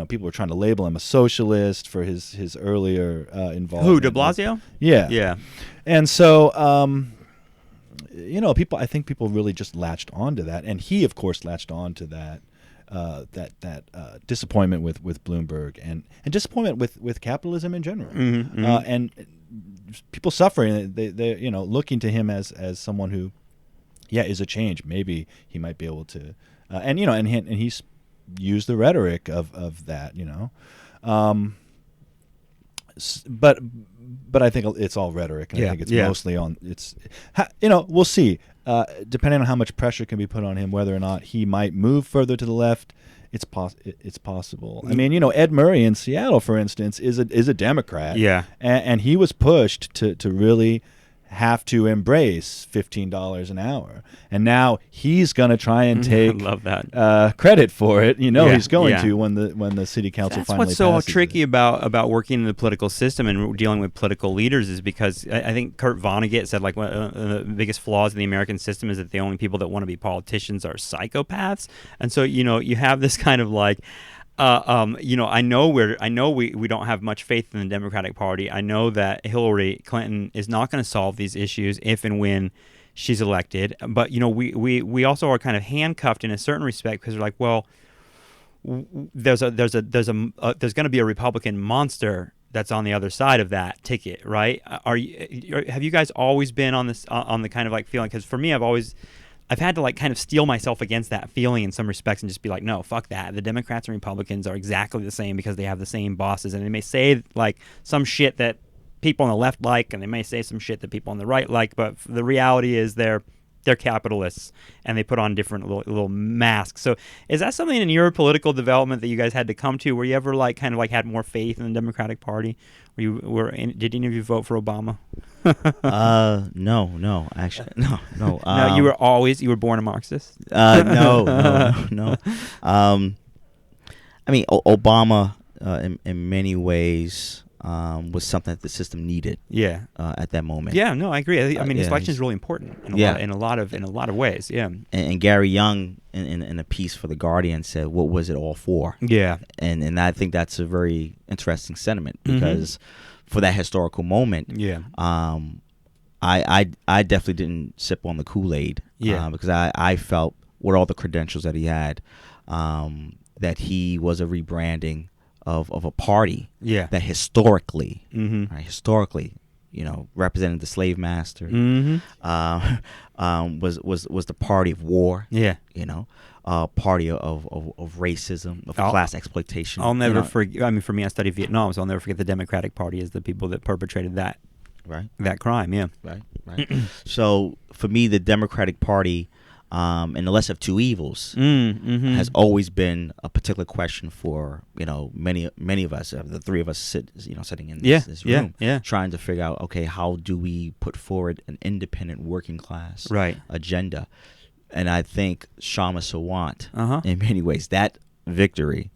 People were trying to label him a socialist for his earlier involvement. Who, De Blasio? Yeah. Yeah. And so, I think people really just latched onto that, and he, of course, latched onto that. That disappointment with Bloomberg and disappointment with capitalism in general, and people suffering. They looking to him as someone who, is a change. Maybe he might be able to, and he's used the rhetoric of that. But I think it's all rhetoric, and I think it's mostly on. We'll see. Depending on how much pressure can be put on him, whether or not he might move further to the left, it's possible. I mean, Ed Murray in Seattle, for instance, is a Democrat. Yeah, and he was pushed to really have to embrace $15 an hour, and now he's going to try and take love that. Credit for it. He's going to when the city council That's finally what's so passes tricky it. about working in the political system and dealing with political leaders is because I think Kurt Vonnegut said like one of the biggest flaws in the American system is that the only people that want to be politicians are psychopaths, and so you have this kind of like. I know we don't have much faith in the Democratic Party. I know that Hillary Clinton is not going to solve these issues if and when she's elected. But we also are kind of handcuffed in a certain respect because we're like, well, there's going to be a Republican monster that's on the other side of that ticket, right? Have you guys always been on this on the kind of like feeling? Because for me, I've had to like kind of steel myself against that feeling in some respects and just be like, no, fuck that. The Democrats and Republicans are exactly the same because they have the same bosses, and they may say like some shit that people on the left like, and they may say some shit that people on the right like, but the reality is they're they're capitalists, and they put on different little masks. So is that something in your political development that you guys had to come to? Were you ever like kind of like had more faith in the Democratic Party? Did any of you vote for Obama? No, actually, no. No, you were born a Marxist. No. I mean, Obama, in many ways, was something that the system needed. Yeah. At that moment. Yeah. No, I agree. I mean, his election is really important. In a lot of ways. Yeah. And Gary Young, in a piece for the Guardian, said, "What was it all for?" Yeah. And I think that's a very interesting sentiment because for that historical moment, yeah. I definitely didn't sip on the Kool-Aid. Yeah. Because I felt with all the credentials that he had, that he was a rebranding of a party that historically, represented the slave master, was the party of war. Yeah. Party of racism, of class exploitation. I'll never forget. I mean, for me, I studied Vietnam, so I'll never forget the Democratic Party as the people that perpetrated that crime. Yeah. Right. So for me, the Democratic Party, and the lesser of two evils, has always been a particular question for many of us, the three of us sitting in this room, trying to figure out, okay, how do we put forward an independent working class agenda? And I think Kshama Sawant, in many ways, that victory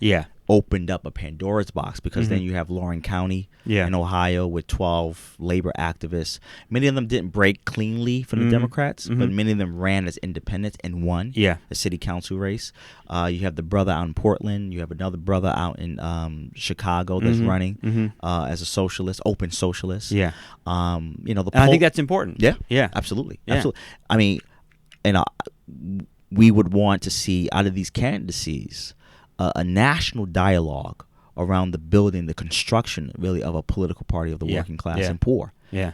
opened up a Pandora's box, because then you have Lawrence County in Ohio with 12 labor activists. Many of them didn't break cleanly from the Democrats, but many of them ran as independents and won the city council race. You have the brother out in Portland. You have another brother out in Chicago that's running as a socialist, open socialist. Yeah. I think that's important. Yeah. Absolutely. I mean, we would want to see out of these candidacies a national dialogue around the building, the construction, really, of a political party of the working class and poor. Yeah.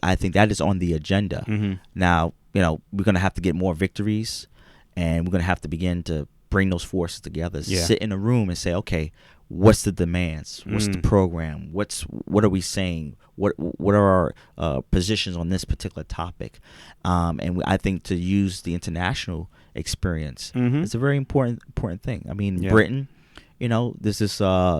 I think that is on the agenda. Now, we're going to have to get more victories, and we're going to have to begin to bring those forces together, sit in a room and say, okay, what's the demands? What's the program? What are we saying? What are our positions on this particular topic? And I think to use the international experience is a very important thing. I mean, Britain, there's this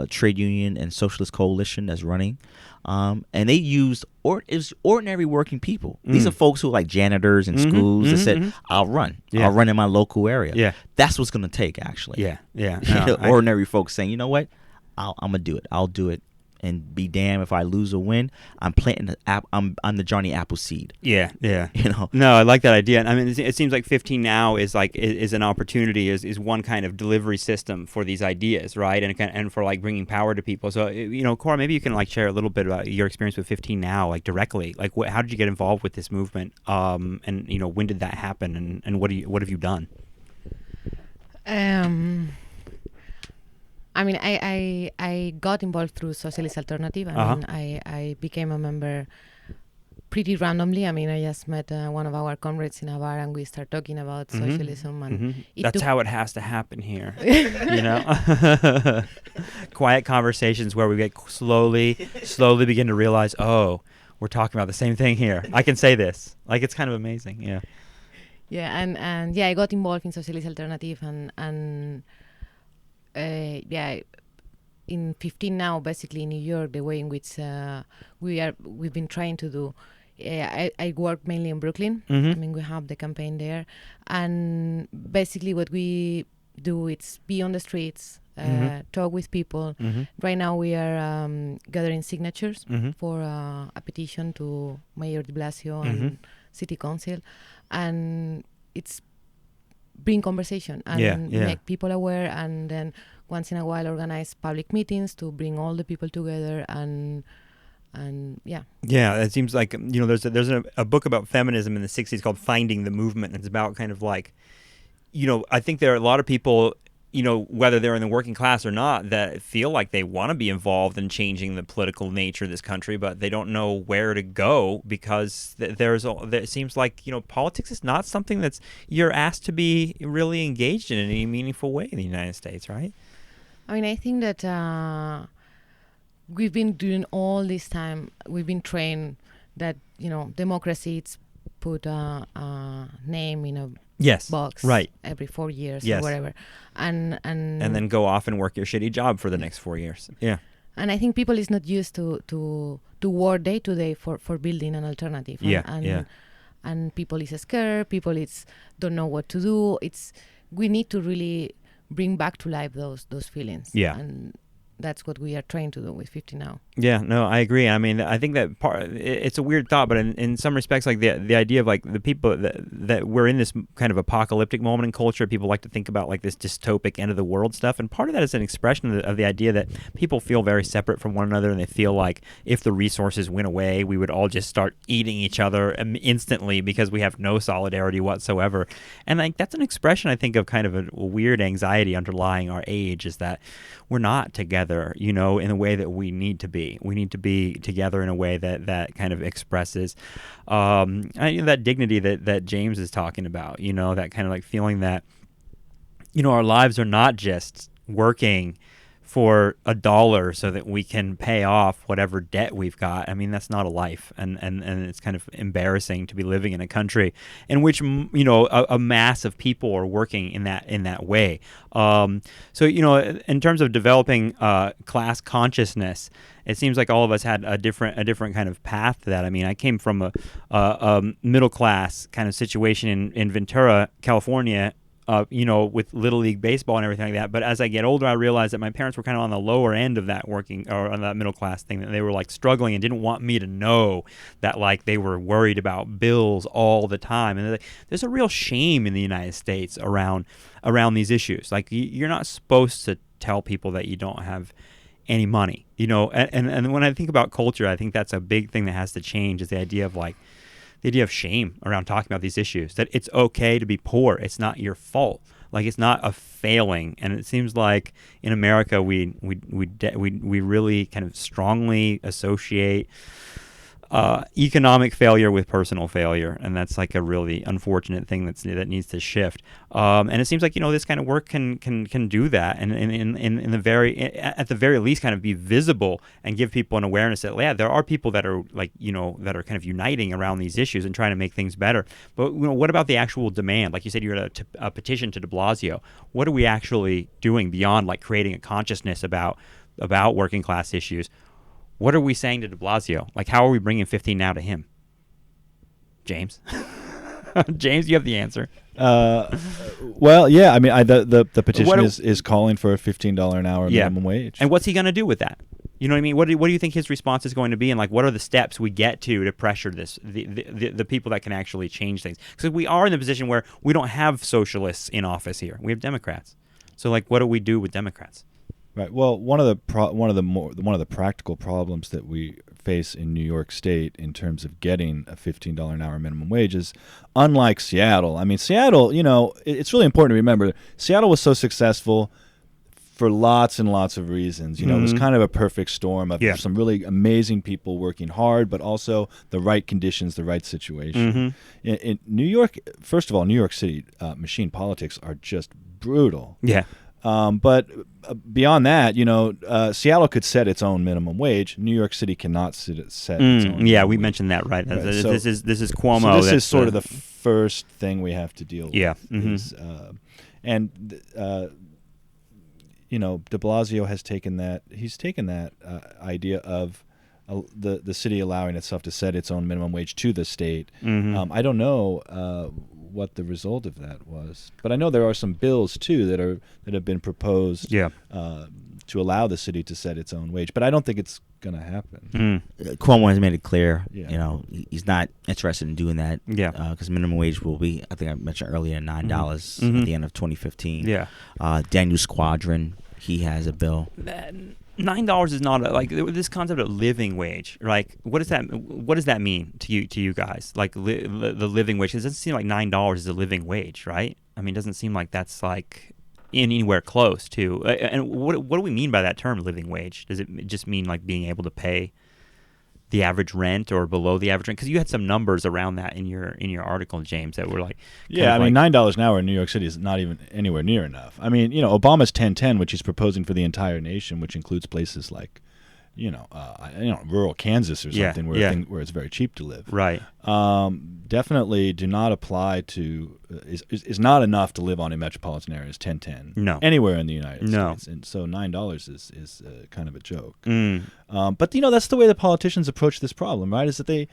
trade union and socialist coalition that's running, and they used ordinary working people. These are folks who are like janitors in schools that said, I'll run in my local area. That's what's going to take, actually. Ordinary folks saying, you know what, I'm going to do it. I'll do it. And be damned if I lose or win. I'm planting I'm the Johnny Appleseed. Yeah. No, I like that idea. I mean, it seems like 15 Now is an opportunity, is one kind of delivery system for these ideas, right? And for like bringing power to people. So Cora, maybe you can like share a little bit about your experience with 15 Now, like directly. Like, how did you get involved with this movement? And when did that happen? And what have you done? I mean, I got involved through Socialist Alternative. I mean, I became a member pretty randomly. I mean, I just met one of our comrades in a bar, and we started talking about socialism. And that's how it has to happen here. Quiet conversations where we get slowly begin to realize, oh, we're talking about the same thing here. I can say this. Like, it's kind of amazing. Yeah. Yeah, and I got involved in Socialist Alternative, and in 15 Now, basically in New York, the way in which we've been trying to do. I work mainly in Brooklyn. I mean, we have the campaign there, and basically what we do is be on the streets, talk with people. Right now we are gathering signatures for a petition to Mayor de Blasio and City Council, and it's bring conversation and make people aware, and then once in a while organize public meetings to bring all the people together and it seems like there's a book about feminism in the 60s called Finding the Movement, and it's about kind of like I think there are a lot of people whether they're in the working class or not, that feel like they want to be involved in changing the political nature of this country, but they don't know where to go, because it seems like politics is not something that's you're asked to be really engaged in any meaningful way in the United States, right? I mean, I think that we've been doing all this time. We've been trained that democracy, it's put a name in a Yes. box Right. every 4 years Yes. or whatever, and then go off and work your shitty job for the next 4 years. Yeah. And I think people is not used to work day to day for building an alternative. And people is scared. People don't know what to do. We need to really bring back to life those feelings. Yeah. And that's what we are trying to do with 50 Now. Yeah, no, I agree. I mean, I think that it's a weird thought, but in some respects, like the idea of like the people that we're in this kind of apocalyptic moment in culture, people like to think about like this dystopic end of the world stuff, and part of that is an expression of the idea that people feel very separate from one another, and they feel like if the resources went away, we would all just start eating each other instantly because we have no solidarity whatsoever. And like that's an expression, I think, of kind of a weird anxiety underlying our age, is that we're not together, in the way that we need to be. We need to be together in a way that kind of expresses that dignity that James is talking about, that kind of like feeling that, our lives are not just working for $1 so that we can pay off whatever debt we've got. I mean, that's not a life. And it's kind of embarrassing to be living in a country in which, a mass of people are working in that way. So, in terms of developing class consciousness, it seems like all of us had a different kind of path to that. I mean, I came from a middle class kind of situation in Ventura, California, with Little League baseball and everything like that. But as I get older, I realized that my parents were kind of on the lower end of that working or on that middle class thing, that they were like struggling and didn't want me to know that like they were worried about bills all the time. And there's a real shame in the United States around these issues. Like you're not supposed to tell people that you don't have any money, and when I think about culture, I think that's a big thing that has to change, is the idea of shame around talking about these issues, that it's okay to be poor. It's not your fault. Like it's not a failing. And it seems like in America, we really kind of strongly associate economic failure with personal failure, and that's like a really unfortunate thing that needs to shift. And it seems like this kind of work can do that, and at the very least kind of be visible and give people an awareness that there are people that are like that are kind of uniting around these issues and trying to make things better. But what about the actual demand? Like you said, you're at a petition to de Blasio. What are we actually doing beyond like creating a consciousness about working class issues? What are we saying to de Blasio? Like, how are we bringing 15 Now to him? James? James, you have the answer. Well, yeah. I mean, the petition is calling for a $15 an hour minimum wage. And what's he going to do with that? You know what I mean? What do you think his response is going to be? And like, what are the steps we get to pressure the people that can actually change things? Because we are in the position where we don't have socialists in office here. We have Democrats. So like, what do we do with Democrats? Right. Well, one of the practical problems that we face in New York State in terms of getting a $15 an hour minimum wage is, unlike Seattle. I mean, Seattle, it's really important to remember, Seattle was so successful for lots and lots of reasons. It was kind of a perfect storm of some really amazing people working hard, but also the right conditions, the right situation. In New York, first of all, New York City machine politics are just brutal. Yeah. But beyond that, Seattle could set its own minimum wage. New York City cannot set its own. Yeah, we wage. mentioned that, right? Right. This is Cuomo. So this is sort of the first thing we have to deal with. Yeah. De Blasio has taken that. He's taken that idea of the city allowing itself to set its own minimum wage to the state. I don't know what the result of that was, but I know there are some bills too that have been proposed to allow the city to set its own wage, but I don't think it's going to happen. Cuomo has made it clear, he's not interested in doing that. Because minimum wage will be, I think I mentioned earlier, $9 at the end of 2015. Daniel Squadron, he has a bill. $9 is not like this concept of living wage. Like, what does that mean to you guys? Like the living wage. It doesn't seem like $9 is a living wage, right? I mean, it doesn't seem like that's like anywhere close to. And what do we mean by that term, living wage? Does it just mean like being able to pay the average rent or below the average rent? Because you had some numbers around that in your article, James, that were like... Yeah, I mean, $9 an hour in New York City is not even anywhere near enough. I mean, Obama's 10-10, which he's proposing for the entire nation, which includes places like, rural Kansas or something where it's very cheap to live. Right. Definitely do not apply to is not enough to live on in metropolitan areas. 1010. No. Anywhere in the United States. And so $9 is kind of a joke. But that's the way the politicians approach this problem, right? Is that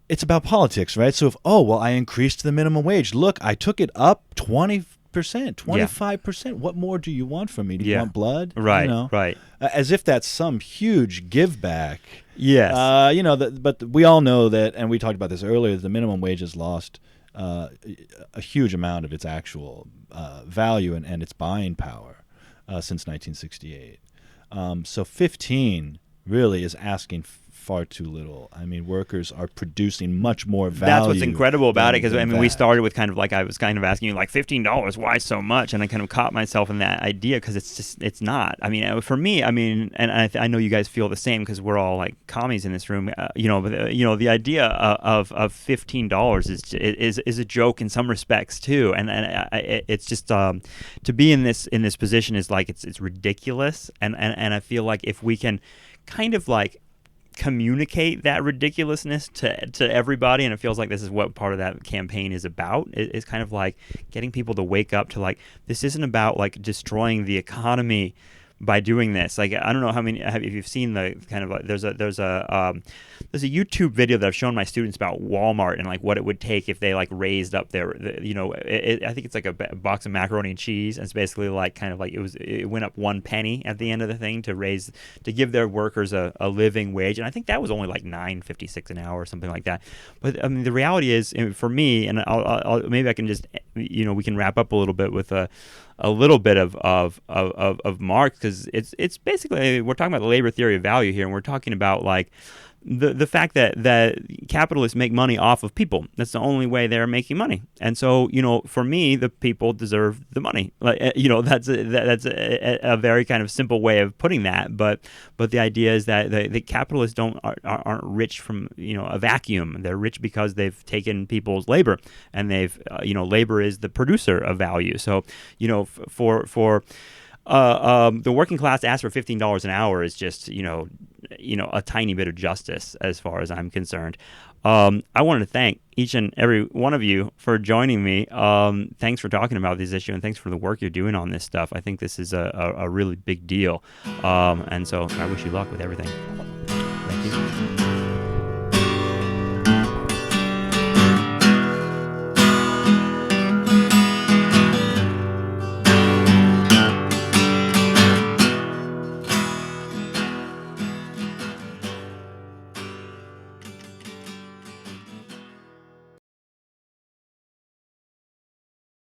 it's about politics, right? So I increased the minimum wage. Look, I took it up 20%, 25%. What more do you want from me? Do you want blood? Right, right. As if that's some huge give back. Yes. But we all know that, and we talked about this earlier, the minimum wage has lost a huge amount of its actual value and its buying power since 1968. So 15 really is asking far too little. I mean, workers are producing much more value. That's what's incredible about it, because we that. started with kind of like, I was kind of asking you like $15, why so much? And I kind of caught myself in that idea, because it's not. I mean, for me, and I know you guys feel the same, because we're all like commies in this room. But the idea of $15 is a joke in some respects too, and it's just to be in this position is like it's ridiculous, and I feel like if we can kind of like communicate that ridiculousness to everybody, and it feels like this is what part of that campaign is about. It's kind of like getting people to wake up to like, this isn't about like destroying the economy by doing this. Like, I don't know how many if you've seen the kind of like, there's a YouTube video that I've shown my students about Walmart and like what it would take if they like raised up their I think it's like a box of macaroni and cheese, and it's basically like kind of like it went up 1 penny at the end of the thing to give their workers a living wage, and I think that was only like $9.56 an hour or something like that. But I mean, the reality is, for me, and I'll maybe I can just we can wrap up a little bit with a little bit of Marx, because it's basically, we're talking about the labor theory of value here, and we're talking about like the fact that capitalists make money off of people. That's the only way they're making money. And so, for me, the people deserve the money. Like, that's a very kind of simple way of putting that. But the idea is that the capitalists aren't rich from a vacuum. They're rich because they've taken people's labor, and they've labor is the producer of value. So for the working class to ask for $15 an hour is just a tiny bit of justice as far as I'm concerned. I wanted to thank each and every one of you for joining me. Thanks for talking about this issue, and thanks for the work you're doing on this stuff. I think this is a really big deal, and so I wish you luck with everything. Thank you.